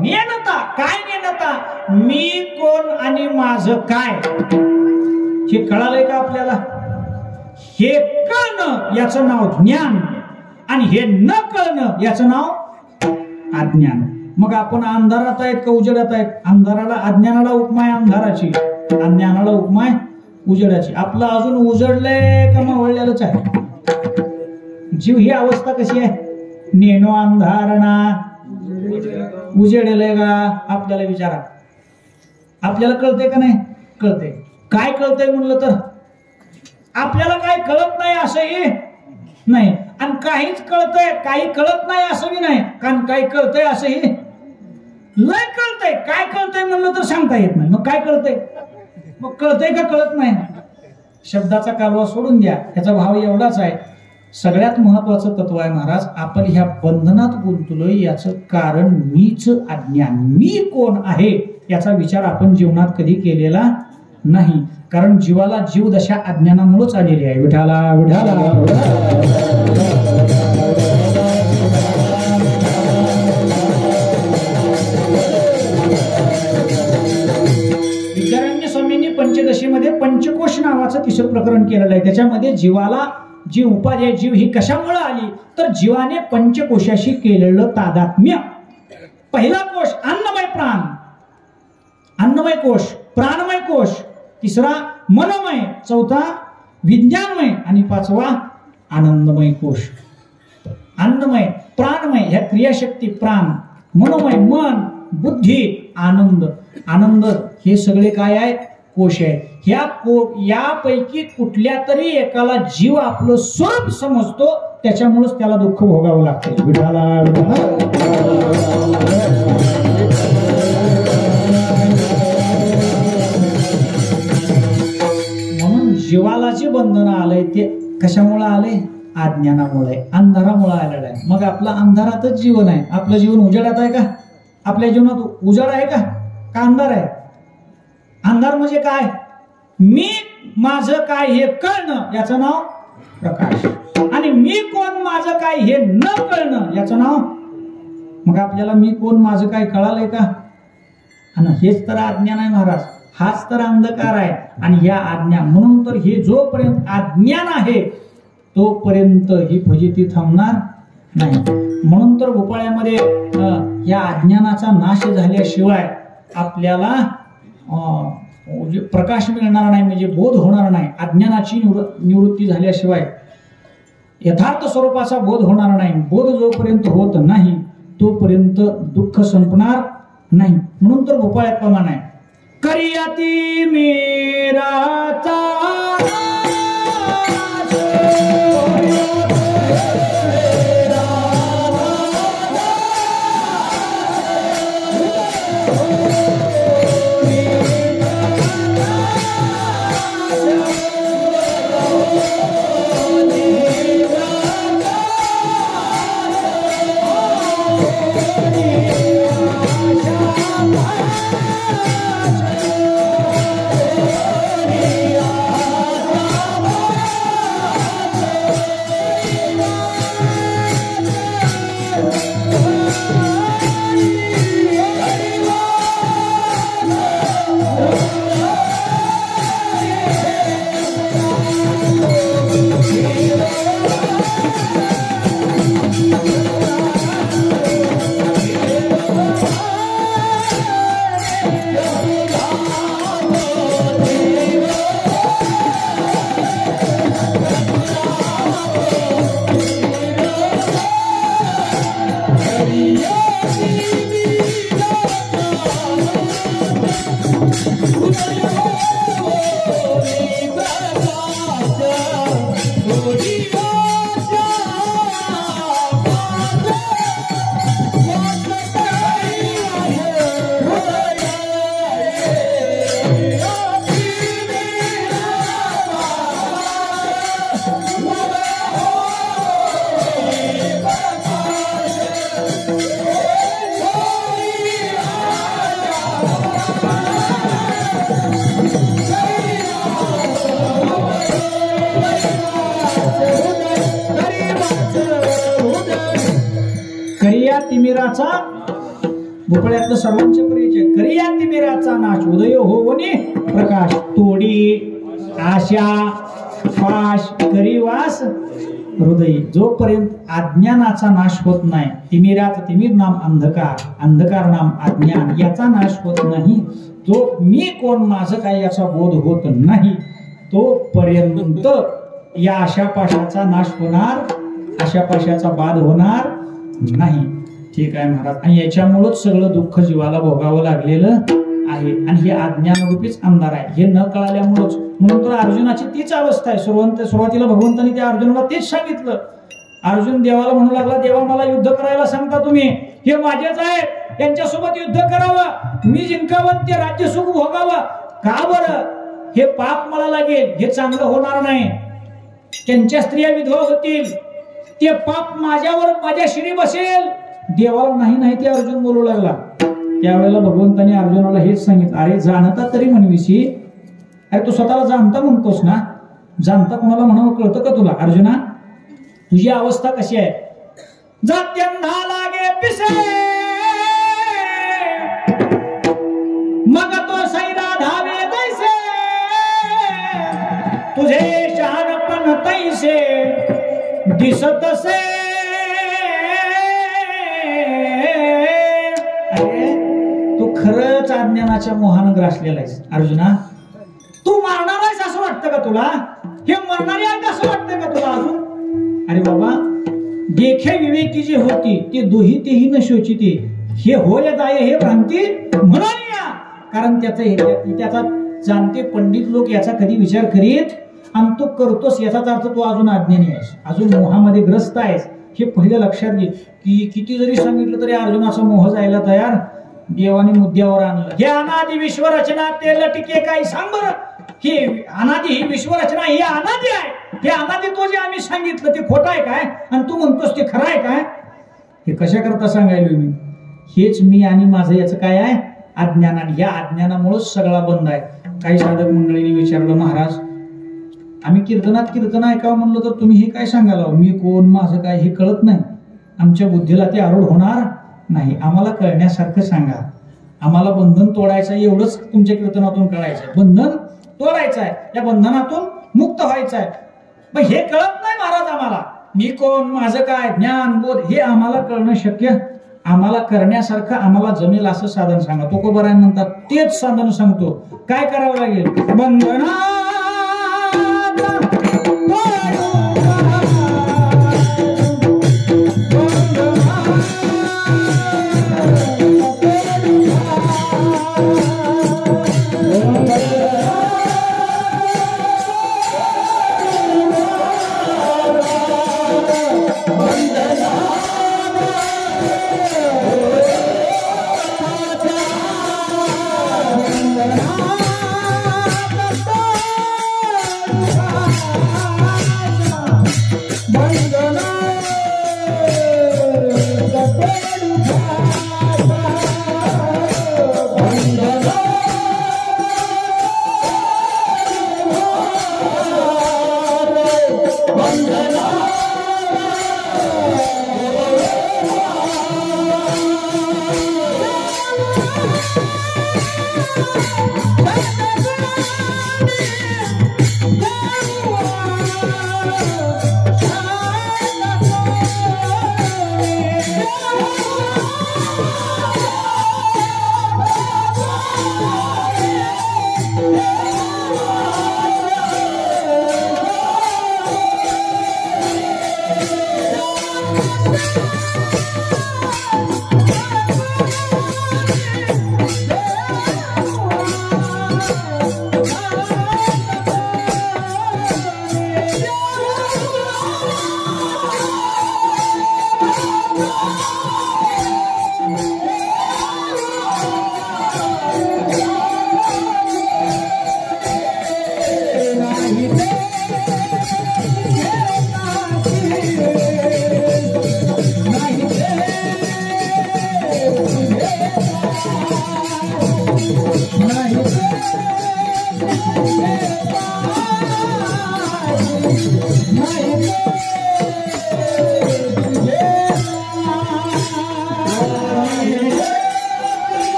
नेनता. काय नेनता? मी कोण आणि माझं काय हे कळालंय का आपल्याला? हे कळणं याचं नाव ज्ञान, आणि हे न कळणं याचं नाव अज्ञान. मग आपण अंधारात आहेत का उजेडात आहेत? अंधाराला, अज्ञानाला उपमा आहे अंधाराची, अज्ञानाला उपमा आहे उजेडाची. आपलं अजून उजडलंय का मावळलेलंच आहे? जीव ही अवस्था कशी आहे? नेनो अंधारणा उजेडलंय का? आपल्याला विचारा. आपल्याला कळतंय का नाही? कळतंय. काय कळतंय म्हणलं तर आपल्याला काय कळत नाही असंही नाही, आणि काहीच कळतंय, काही कळत नाही असंही नाही, कारण काही कळतंय असंही लय कळतंय. काय कळतंय म्हणलं तर सांगता येत नाही. मग काय कळतंय? मग कळतंय का कळत नाही? शब्दाचा कालवा सोडून द्या. याचा भाव एवढाच आहे. सगळ्यात महत्वाचं तत्व आहे महाराज, आपण ह्या बंधनात गुंतलोय याचं कारण मीच अज्ञान. मी कोण आहे याचा विचार आपण जीवनात कधी केलेला नाही, कारण जीवाला जीव दशा अज्ञानामुळेच आलेली आहे. विठाला विठाला. गीतेमध्ये पंचकोश नावाचं तिसरं प्रकरण केलेलं आहे. त्याच्यामध्ये जीवाला जी उपाधी आहे, जीव ही कशामुळे आली तर जीवाने पंचकोशाशी केलेलं तादात्म्य. पहिला कोश अन्नमय प्राण, अन्नमय कोश, प्राणमय कोश, तिसरा मनोमय, चौथा विज्ञानमय आणि पाचवा आनंदमय कोश. अन्नमय, प्राणमय ह्या क्रियाशक्ती, प्राण, मनोमय मन, बुद्धी, आनंद, आनंद हे सगळे काय आहे कोश आहे. यापैकी कुठल्या तरी एकाला जीव आपलं स्वरूप समजतो, त्याच्यामुळेच त्याला दुःख भोगावं लागतं. म्हणून जीवाला जे बंधन आलंय ते कशामुळे आलंय? अज्ञानामुळे, अंधारामुळे आलेलं आहे. मग आपला अंधारातच जीवन आहे. आपलं जीवन उजेडात आहे का? आपल्या जीवनात उजाड आहे का अंधार आहे? अंधार म्हणजे काय? मी माझं काय हे कळणं याचं नाव प्रकाश, आणि मी कोण माझं काय हे न कळणं याचं नाव. मग आपल्याला मी कोण माझं काय कळालंय का? आणि हेच तर अज्ञान आहे महाराज, हाच तर अंधकार आहे. आणि या आज्ञा म्हणून तर हे जोपर्यंत अज्ञान आहे तोपर्यंत ही फजिती थांबणार नाही. म्हणून तर भोपाळ्यामध्ये या अज्ञानाचा नाश झाल्याशिवाय आपल्याला प्रकाश मिळणार नाही, म्हणजे बोध होणार नाही. अज्ञानाची निवृत्ती झाल्याशिवाय यथार्थ स्वरूपाचा बोध होणार नाही. बोध जोपर्यंत होत नाही तोपर्यंत दुःख संपणार नाही. म्हणून तर भोपाळ्यात प्रमाण आहे, करियाती मेराचा तिमिराचा भोपळ्यातलं सर्वांचे परिचय. करिया तिमिराचा नाश, उदय होवनी प्रकाश, तोडी आशा पाश करीवास हृदय. जोपर्यंत अज्ञानाचा नाश होत नाही, तिमिरात तिमिर नाम अंधकार, अंधकार नाम अज्ञान, याचा नाश होत नाही, जो मी कोण माझं काय याचा बोध होत नाही, तोपर्यंत या आशापाशाचा नाश होणार, आशापाशाचा बाध होणार नाही. ठीक आहे महाराज. आणि याच्यामुळेच सगळं दुःख जीवाला भोगावं लागलेलं आहे. आणि हे अज्ञानरूपीच अंधार आहे, हे न कळाल्यामुळेच. म्हणून तर अर्जुनाची तीच अवस्था आहे. सुरुवातीला भगवंतांनी त्या अर्जुनाला तेच सांगितलं. अर्जुन देवाला म्हणू लागला, देवा मला युद्ध करायला सांगता तुम्ही, हे माझेच आहे, त्यांच्यासोबत युद्ध करावं, मी जिंकावं, ते राज्य सुख भोगावं. का बरं? हे पाप मला लागेल, हे चांगलं होणार नाही, त्यांच्या स्त्रिया विधवा होतील, ते पाप माझ्यावर माझ्या शिरी बसेल. देवाला नाही नाही ते अर्जुन बोलू लागला. त्यावेळेला भगवंतांनी अर्जुनाला हेच सांगितलं, अरे जाणता तरी म्हणविशी, अरे तू स्वतःला जाणता म्हणतोस ना, जाणता कोणाला म्हणावं कळतं का तुला? अर्जुना तुझी अवस्था कशी आहे? जात्यंधा लागे पिसे मग तो सैरा धावे जैसे, तुझे शहाणपण तैसे दिसतसे तू खरंच अज्ञानाच्या मोहानं ग्रासलेला आहेस अर्जुना. तू मारणार आहेस असं वाटतं का तुला? हे मरणारे आहेत असं वाटतं का तुला अजून? अरे बाबा, देखे विवेकी जी होती ते दोही तेही न शोचिते, हे होय जाय हे भ्रांती म्हणाली. कारण त्याचा जाणते पंडित लोक याचा कधी विचार करीत आणि तू करतोस याचाच अर्थ तू अजून अज्ञानी आहेस, अजून मोहामध्ये ग्रस्त आहेस. हे पहिलं लक्षात घे की किती जरी सांगितलं तरी अर्जुनाचा मोह जायला तयार. देवाने मुद्द्यावर आणलं. हे अनादि विश्वरचना ते लटिके काही सांग बरं. हे अनादि ही विश्वरचना ही अनादि आहे. हे अनादि तो जे आम्ही सांगितलं ते खोटं आहे काय आणि तू म्हणतोस ते खरं आहे काय? हे कशा करता सांगायलो मी? हेच मी आणि माझं याचं काय आहे? अज्ञानाने. या अज्ञानामुळेच सगळा बंद आहे. काही साधक मंडळींनी विचारलं, महाराज आम्ही कीर्तन ऐकावं म्हणलं तर तुम्ही हे काय सांगायला, मी कोण माझं काय हे कळत नाही, आमच्या बुद्धीला ते आरूढ होणार नाही, आम्हाला कळण्यासारखं सांगा, आम्हाला बंधन तोडायचं एवढंच तुमच्या कीर्तनातून कळायचं, बंधन तोडायचं आहे, या बंधनातून मुक्त व्हायचं आहे. मग हे कळत नाही महाराज आम्हाला, मी कोण माझं काय ज्ञान बोध हे आम्हाला कळणं शक्य, आम्हाला करण्यासारखं आम्हाला जमेल असं साधन सांगा. तुकोबाराय म्हणतात तेच साधन सांगतो. काय करावं लागेल? बंधना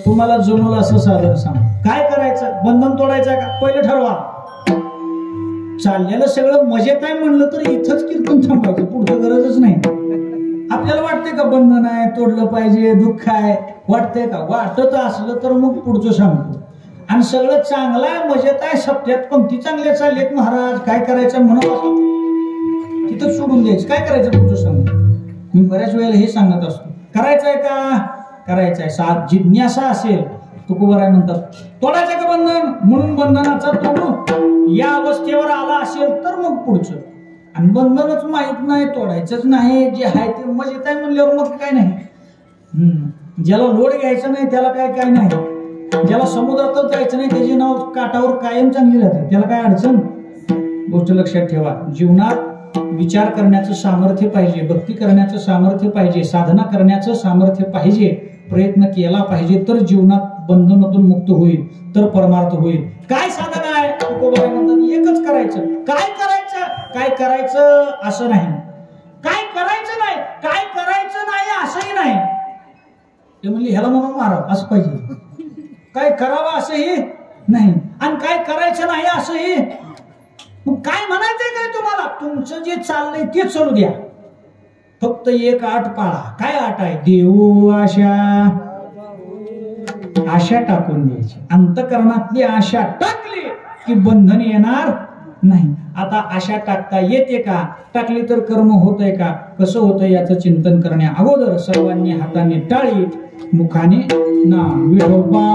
तुम्हाला जमलं असं साधन सांग. काय करायचं? बंधन तोडायचं का? पहिलं ठरवा. चाललेलं सगळं मजेत आहे म्हणलं तर इथंच कीर्तन थांबायचं, पुढचं गरजच नाही. आपल्याला वाटते का बंधन आहे, तोडलं पाहिजे, दुःख आहे, वाटतंय का? वाटत असलं तर मग पुढचं सांगतो. आणि सगळं चांगलं आहे, मजेत आहे, सप्त्यात पंक्ती चांगल्या चाललेत, महाराज काय करायचं म्हणून तिथं सोडून द्यायचं. काय करायचं पुढचं सांगतो. मी बऱ्याच वेळेला हे सांगत असतो, करायचंय का? करायचंय. जिज्ञासा असेल तुकोबाराय म्हणतात, तोडायचं का बंधन? म्हणून बंधनाचा तोडू या अवस्थेवर आला असेल तर मग पुढचं. आणि बंधनच माहित नाही, तोडायचंच नाही, जे आहे ते मजेत आहे म्हणल्यावर मग काय नाही. ज्याला लोड घ्यायचं नाही त्याला काय नाही. ज्याला समुद्रातच जायचं नाही त्याचे नाव काठावर कायम चांगली राहते, त्याला काय अडचण. गोष्ट लक्षात ठेवा, जीवनात विचार करण्याचं सामर्थ्य पाहिजे, भक्ती करण्याचं सामर्थ्य पाहिजे, साधना करण्याचं सामर्थ्य पाहिजे, प्रयत्न केला पाहिजे, तर जीवनात बंधनातून मुक्त होईल, तर परमार्थ होईल. काय साधना आहे? तुकोबाराय म्हणतात एकच करायचं. काय करायचं? काय करायचं असं नाही, काय करायचं नाही, काय करायचं नाही असंही नाही. ते म्हणले ह्याला म्हणून मारा असं पाहिजे, काय करावं असंही नाही, आणि काय करायचं नाही असंही. मग काय म्हणायचंय काय तुम्हाला? तुमचं जे चाललंय ते चालू द्या, फक्त एक आट पाळा. काय आट आहे? देऊ आशा टाकून द्यायची. अंतकरणातली आशा टाकली की बंधन येणार नाही. आता आशा टाकता येते का? टाकली तर कर्म होतंय का? कसं होतंय याचं चिंतन करण्या अगोदर सर्वांनी हाताने टाळी, मुखाने नाम विठोबा.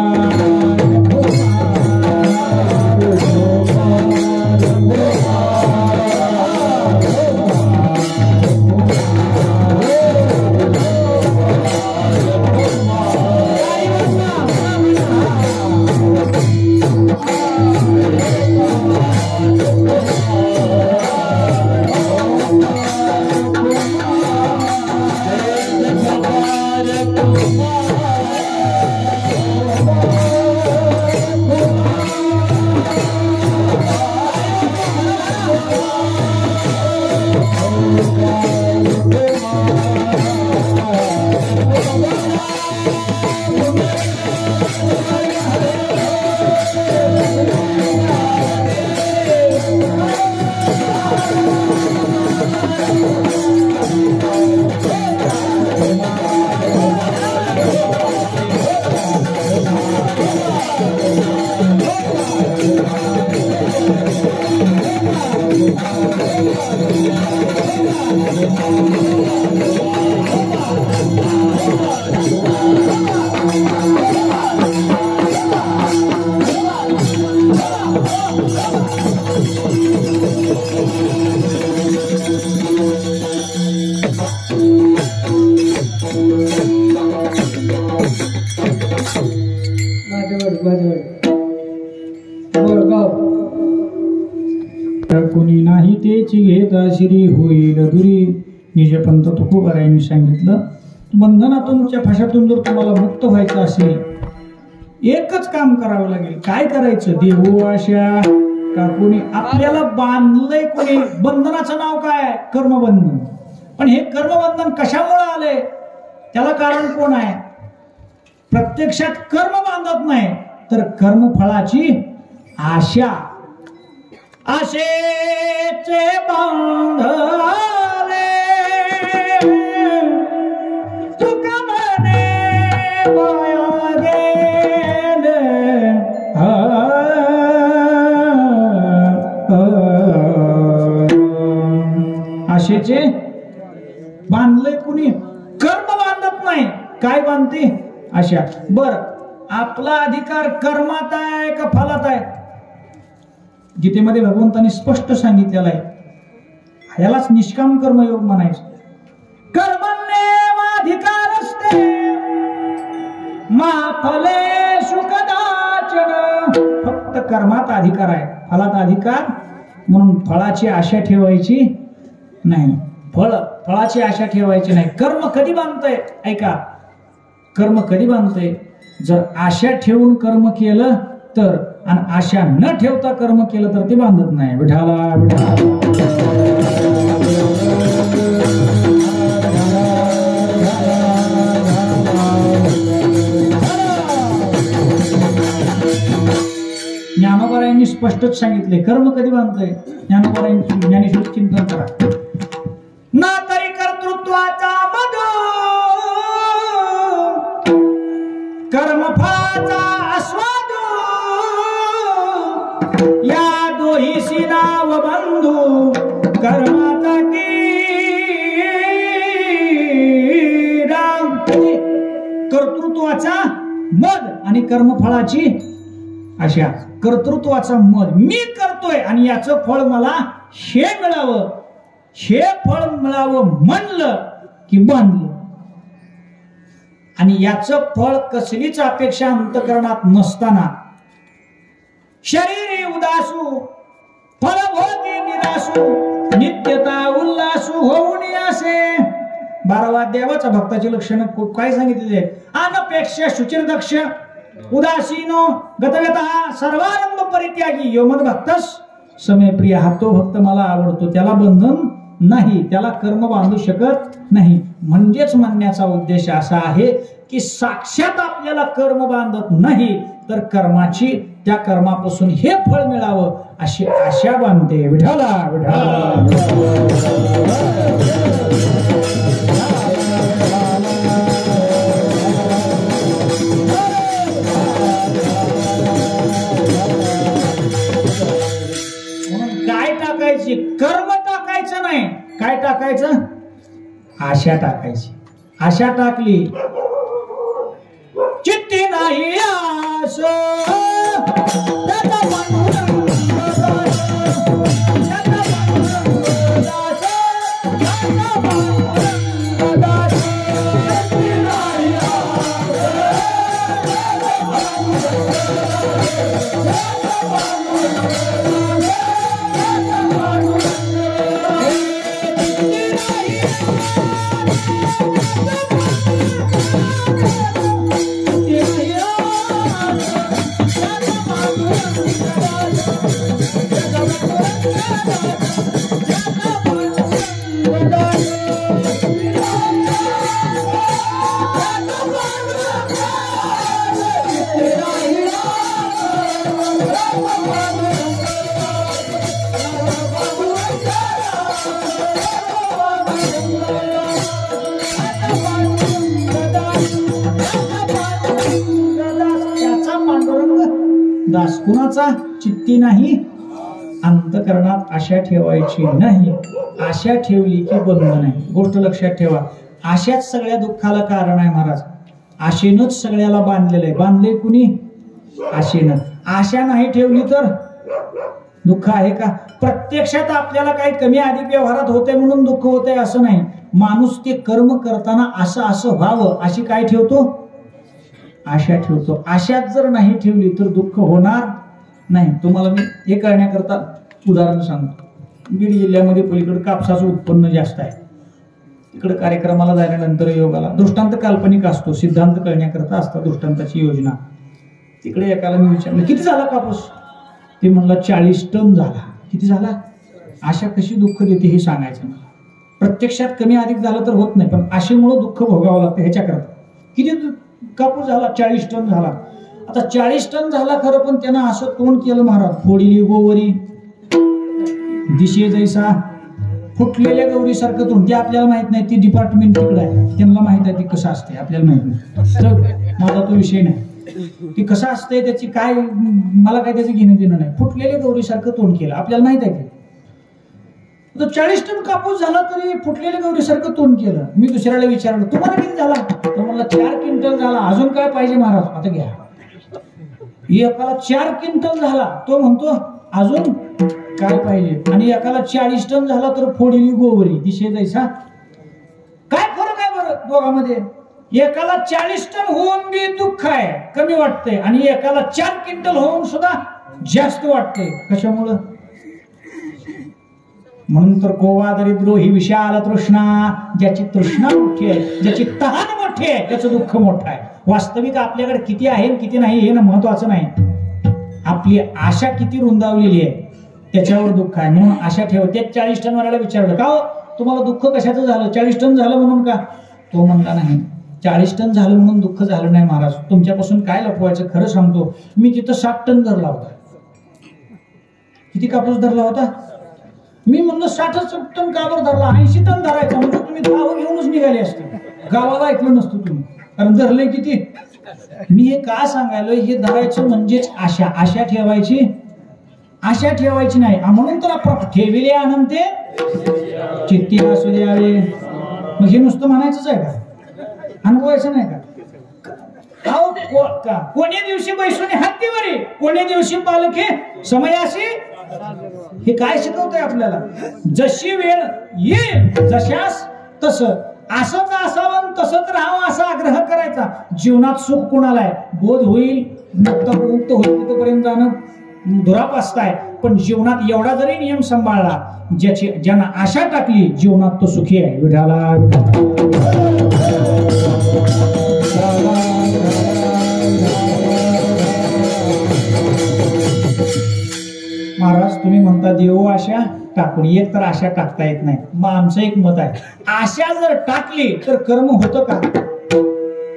कोणी नाही तेची घेता श्री होईल दुरी. निजपंत तुकोबारायांनी सांगितलं, बंधनातून फाशातून जर तुम्हाला मुक्त व्हायचं असेल, एकच काम करावं लागेल. काय करायचं? देऊ आशा टाकून. आपल्याला बांधलंय कोणी? बंधनाचं नाव काय? कर्मबंधन. पण हे कर्मबंधन कशामुळे आलंय? त्याला कारण कोण आहे? प्रत्यक्षात कर्म बांधत नाही, तर कर्मफळाची आशा. आशेचे बांधले तुका म्हणे वाया गेले. आशेचे बांधले कुणी? कर्म बांधत नाही. काय बांधते? आशा. बर, आपला अधिकार कर्मात आहे का फलात आहे? गीतेमध्ये भगवंतांनी स्पष्ट सांगितलेलं आहे. यालाच निष्काम कर्मयोग म्हणायचं. कर्मण्येवाधिकार असते मा फलेषु कदाचन. फक्त कर्मात अधिकार आहे, फलात अधिकार. म्हणून फळाची आशा ठेवायची नाही. फळाची आशा ठेवायची नाही. कर्म कधी बांधतंय? ऐका, कर्म कधी बांधतंय? जर आशा ठेवून कर्म केलं तर, आणि आशा न ठेवता कर्म केलं तर ते बांधत नाही. विठाला विठाला. ज्ञानोबारायांनी स्पष्टच सांगितले, कर्म कधी बांधतंय? ज्ञानोबारायांनी ज्ञानेश्वर चिंतन करा. ना तरी कर्तृत्वाचा मध कर्मफळाचा आस्वाद या दोहीसी नाव बंधू कर्माचा कीडा कर्तृत्वाचा मद आणि कर्मफळाची आशा कर्तृत्वाचा मद मी करतोय आणि याचं फळ मला हे मिळावं हे फळ मिळावं म्हणलं की बांधलं आणि याचं फळ कसलीच अपेक्षा अंतःकरणात नसताना शरीरी उदासू फलभोगी निरासू नित्यता उल्लासू होऊन असे 12वा देवाच्या भक्ताची लक्षणं काय सांगितलेली आहे अनपेक्षा शुचिर्दक्ष उदासीनो गतगतः सर्वारंभ परित्यागी यो मद भक्तस समय प्रिय हा तो भक्त मला आवडतो त्याला बंधन नाही त्याला कर्म बांधू शकत नाही म्हणजेच म्हणण्याचा उद्देश असा आहे की साक्षात आपल्याला कर्म बांधत नाही तर कर्माची त्या कर्मापासून हे फळ मिळावं अशी आशा बांधते विठ्ठला विठ्ठला कर्म टाकायचं नाही काय टाकायचं आशा टाकायची आशा टाकली चित्ती नाही आस दास कुणाचा चित्ती नाही अंतःकरणात आशा ठेवायची नाही आशा ठेवली की बंधन नाही गोष्ट लक्षात ठेवा आशाच सगळ्या दुःखाला कारण आहे महाराज आशेनच सगळ्याला बांधलेलं आहे बांधले कुणी आशेनं आशा नाही ठेवली तर दुःख आहे का प्रत्यक्षात आपल्याला काही कमी अधिक व्यवहारात होते म्हणून दुःख होते असं नाही माणूस ते कर्म करताना असं व्हावं अशी काय ठेवतो आशा ठेवतो आशात जर नाही ठेवली तर दुःख होणार नाही तुम्हाला मी हे करण्याकरता उदाहरण सांगतो बीड जिल्ह्यामध्ये पलीकडे कापसाचं उत्पन्न जास्त आहे तिकडे कार्यक्रमाला झाल्यानंतर योगाला दृष्टांत काल्पनिक असतो सिद्धांत कळण्याकरता असतात दृष्टांताची योजना तिकडे एकाला मी विचारलं किती झाला कापूस ते म्हणला 40 टन झाला किती झाला आशा कशी दुःख देते हे सांगायचं मला प्रत्यक्षात कमी अधिक झालं तर होत नाही पण आशेमुळे दुःख भोगावं लागतं ह्याच्याकरता किती कापूस झाला 40 टन झाला आता 40 टन झाला खरं पण त्यानं असं तोंड केलं महाराज फोडली गोवरी दिशे जैसा फुटलेल्या गौरीसारखं तोंड ते आपल्याला माहित नाही ती डिपार्टमेंट तिकडे आहे त्यांना माहित आहे ती कसं असते आपल्याला माहित नाही माझा तो विषय नाही ती कसं असते त्याची काय मला काय त्याचं घेणं देणं नाही फुटलेल्या गौरीसारखं तोंड केलं आपल्याला माहित आहे ते 40 टन कापूस झाला तरी फुटलेल्या गौरीसारखं तोंड केलं मी दुसऱ्याला विचारलं तुम्हाला किती झाला तो म्हणला 4 क्विंटल झाला अजून काय पाहिजे महाराज आता घ्या एकाला 4 क्विंटल झाला तो म्हणतो अजून काय पाहिजे आणि एकाला 40 टन झाला तर फोडली गोवरी दिशे जैसा काय फरक आहे बरं दोघांमध्ये एकाला 40 टन होऊन बी दुःख आहे कमी वाटतंय आणि एकाला 4 क्विंटल होऊन सुद्धा जास्त वाटतंय कशामुळं म्हणून तर गोवा दरिद्रो ही विशाल तृष्णा ज्याची तृष्णा मोठी आहे ज्याची तहान मोठी आहे त्याचं दुःख मोठं आहे वास्तविक आपल्याकडे किती आहे किती नाही हे ना महत्वाचं नाही आपली आशा किती रुंदावलेली आहे त्याच्यावर दुःख आहे म्हणून आशा ठेव ते 40 टन वाल्याला विचारलं का हो तुम्हाला दुःख कशाचं झालं 40 टन झालं म्हणून का तो म्हणला नाही 40 टन झालं म्हणून दुःख झालं नाही महाराज तुमच्यापासून काय लपवायचं खरं सांगतो मी तिथं 60 टन धरला होता किती कापूस धरला होता मी म्हणलं 60 टन काबर धरला 80 टन धरायचा म्हणजे तुम्ही गाव घेऊनच निघाले असते गावाला ऐकलं नसतं तुम्ही कारण धरले किती मी हे का सांगायलो, हे धरायचं म्हणजेच आशा. आशा ठेवायची, आशा ठेवायची नाही. म्हणून तर आपण ठेविले आनंद ते चित्ती असू द्यावे. मग हे नुसतं म्हणायचंच आहे का, अनुभवायचं नाही का? कोण्या दिवशी बैसुनी हत्तीवरी, कोण्या दिवशी पालखी समयाशी. हे काय शिकवतंय आपल्याला? जशी वेळ येईल जशास तसं, असंच असावं तसंच राहावं असा आग्रह करायचा. जीवनात सुख कोणाला आहे? बोध होईल, मुक्त होईल तिथपर्यंत जाणं दुरापास्त आहे. पण जीवनात एवढा जरी नियम सांभाळला, ज्यांना आशा टाकली जीवनात तो सुखी आहे. विठाला महाराज तुम्ही म्हणता देव आशा टाकून, एक तर आशा टाकता येत नाही. मग आमचं एक मत आहे, आशा जर टाकली तर कर्म होतं का?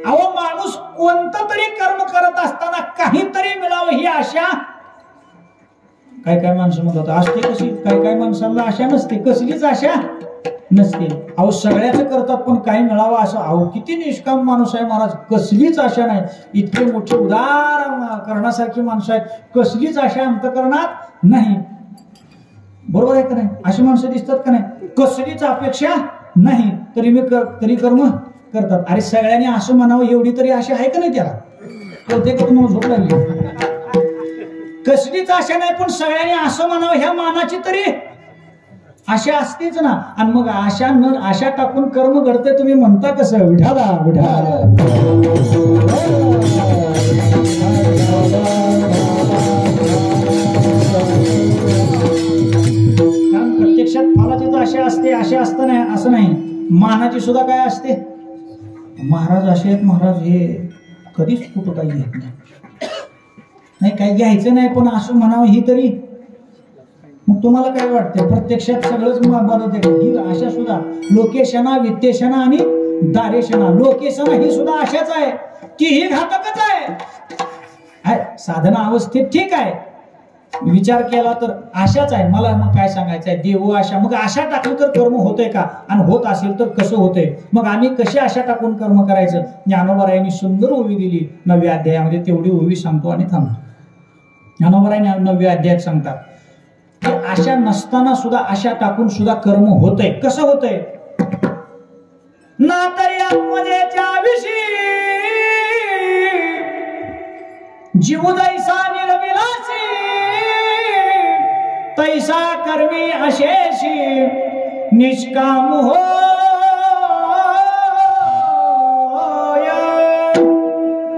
अहो माणूस कोणतं तरी कर्म करत असताना काहीतरी मिळावं ही आशा. काय काय माणसं म्हणतात असते कशी, काय काय माणसांना आशा नसते, कसलीच आशा नसते. अहो सगळ्याच करतात पण काही मिळावं असं. अहो किती निष्काम माणूस आहे महाराज, कसलीच आशा नाही. इतके मोठे उदार करण्यासारखी माणसं आहेत, कसलीच आशा अंतकरणात नाही. बरोबर आहे का नाही? अशी माणसं दिसतात का नाही? कसलीच अपेक्षा नाही तरी कर्म करतात. अरे सगळ्यांनी असं म्हणावं एवढी तरी आशा आहे का नाही त्याला? कळते का तुम्हाला? झोप लागली? कसलीच आशा नाही पण सगळ्यांनी असं म्हणावं ह्या मानाची तरी आशा असतेच ना. आणि मग आशा टाकून कर्म घडते तुम्ही म्हणता कसं? विठाला विठाला प्रत्यक्षात फलाची तर आशा असते. आशा असतं नाही असं नाही, मानाची सुद्धा काय असते. महाराज असे आहेत, महाराज हे कधीच कुठं काही घेत नाही, काही घ्यायचं नाही पण असं म्हणावं ही तरी. मग तुम्हाला काय वाटतं? प्रत्यक्षात सगळंच बदलते. ही आशा सुद्धा लोकेशना, वित्तेशना आणि दारेशना. लोकेशना ही सुद्धा आशाच आहे, ती ही घातकच आहे. साधना अवस्थेत ठीक आहे, विचार केला तर आशाच आहे. मला मग काय सांगायचं आहे? देव आशा. मग आशा टाकली तर कर्म होतंय का? आणि होत असेल तर कसं होतंय? मग आम्ही कशी आशा टाकून कर्म करायचं? ज्ञानोबारायांनी सुंदर ओवी दिली 9व्या अध्यायामध्ये. तेवढी ओवी सांगतो आणि थांबतो. ज्ञानोबारायांनी 9व्या अध्यायात सांगतात की आशा नसताना सुद्धा आशा टाकून सुद्धा कर्म होतंय. कसं होतंय? ना तरी आत्मजेच्या विषयी जीव दैसा निर्विलासी, तैसा कर्मी अशेषी निष्काम हो.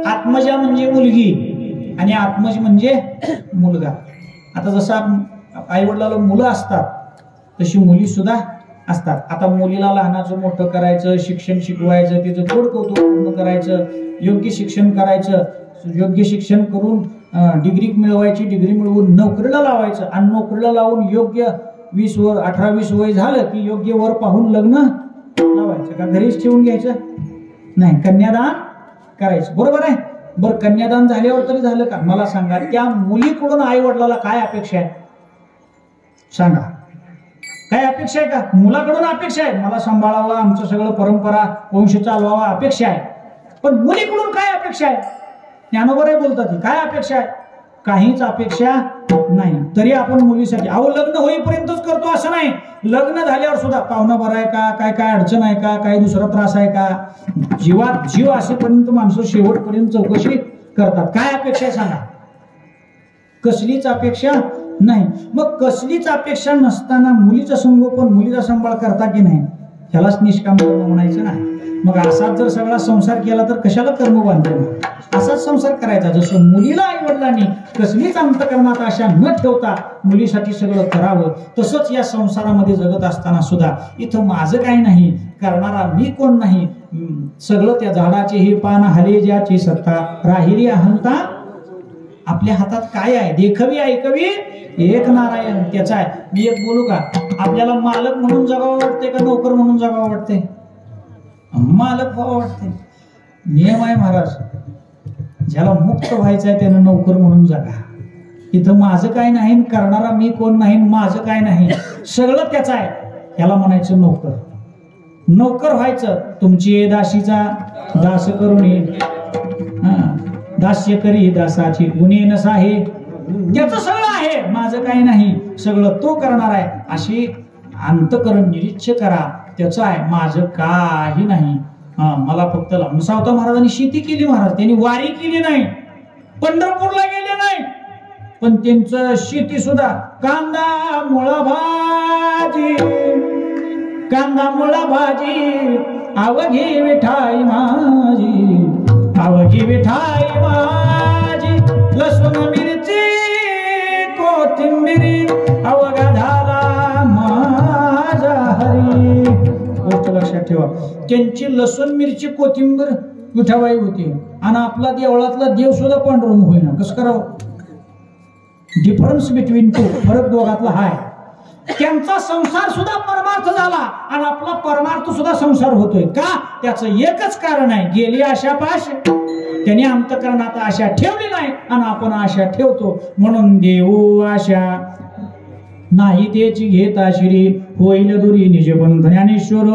आत्मजा म्हणजे मुलगी आणि आत्मज म्हणजे मुलगा. आता जसं आई वडिलाला मुलं असतात तशी मुली सुद्धा असतात. आता मुलीला लहानाचं मोठं करायचं, शिक्षण शिकवायचं, तिचं गोड कौतुक पूर्ण करायचं, योग्य शिक्षण करायचं, योग्य शिक्षण करून डिग्री मिळवायची, डिग्री मिळवून नोकरीला लावायचं आणि नोकरीला लावून योग्य 18-20 वय झालं की योग्य वर पाहून लग्न लावायचं. का घरीच ठेवून घ्यायचं नाही, कन्यादान करायचं. बरोबर आहे? बरं कन्यादान झाल्यावर तरी झालं का? मला सांगा, त्या मुलीकडून आई वडिलाला काय अपेक्षा आहे? सांगा, काय अपेक्षा आहे का? मुलाकडून अपेक्षा आहे मला सांभाळावं, आमचं सगळं परंपरा वंश चालवावा अपेक्षा आहे. पण मुलीकडून काय अपेक्षा आहे? ज्ञानोबा बोलतात काय अपेक्षा आहे? काहीच अपेक्षा नाही. तरी आपण मुलीसाठी अहो लग्न होईपर्यंतच करतो असं नाही, लग्न झाल्यावर सुद्धा पाहुणा बरा आहे का, काय काय अडचण आहे का, काही दुसरा त्रास आहे का, जीवात जीव असेपर्यंत माणसं शेवटपर्यंत चौकशी करतात. काय अपेक्षा आहे सांगा? कसलीच अपेक्षा नाही. मग कसलीच अपेक्षा नसताना मुलीचं संगोपन, मुलीचा सांभाळ करता की नाही, ह्यालाच निष्काम कर्म म्हणायचं नाही. मग असाच जर सगळा संसार केला तर कशाला कर्म बांधतो? असाच संसार करायचा. जसं मुलीला आई वडिलांनी कसलीच अंतकरणात आशा न ठेवता मुलीसाठी सगळं करावं, तसंच या संसारामध्ये जगत असताना सुद्धा इथं माझं काही नाही, करणारा मी कोण नाही, सगळं त्या झाडाचे हे पान हले ज्याची सत्ता, राहिली अहंता आपल्या हातात काय आहे? देखवी ऐकवी एक नारायण त्याचा आहे. मी एक बोलू का? आपल्याला मालक म्हणून जगावं वाटते का नोकर म्हणून जगावं वाटते? मालक व्हावं वाटते. नियम आहे महाराज, ज्याला मुक्त व्हायचं आहे त्यानं नोकर म्हणून जगा. इथं माझं काय नाही, करणारा मी कोण नाही, माझं काय नाही, सगळं त्याचं आहे, याला म्हणायचं नोकर. नोकर व्हायचं. तुमची दासीचा दास करून दास्य करी दासाची गुणे नसाहे, त्याचं सगळं आहे माझं काही नाही, सगळं तो करणार आहे अशी अंतकरण निरीच्छ करा, त्याचं आहे माझं काही नाही. मला फक्त सावता महाराजांनी शेती केली, महाराज त्यांनी वारी केली नाही, पंढरपूरला गेले नाही, पण त्यांचं शेती सुद्धा कांदा मुळा भाजी, कांदा मुळा भाजी अवघी विठाई माझी, अवघी विठाई माझी, लसूण मिरची कोथिंबिरी अवघा झाला माझा हरी. गोष्ट लक्षात ठेवा, त्यांची लसूण मिरची कोथिंबीर विठाबाई होती आणि आपला देवळातला देव सुद्धा पांडुरंग होईना. कसं करावं? डिफरन्स बिटवीन टू, फरक दोघातला हाय. त्यांचा संसार सुद्धा परमार्थ झाला आणि आपला परमार्थ सुद्धा संसार होतोय का? त्याचं एकच कारण आहे, गेली आशापाश त्यांनी अंतकरणात आशा ठेवली नाही आणि आपण आशा ठेवतो, म्हणून देऊ आशा नाही त्याची घेत आशिरी, होईल दुरी निज पंथ ज्ञानेश्वर.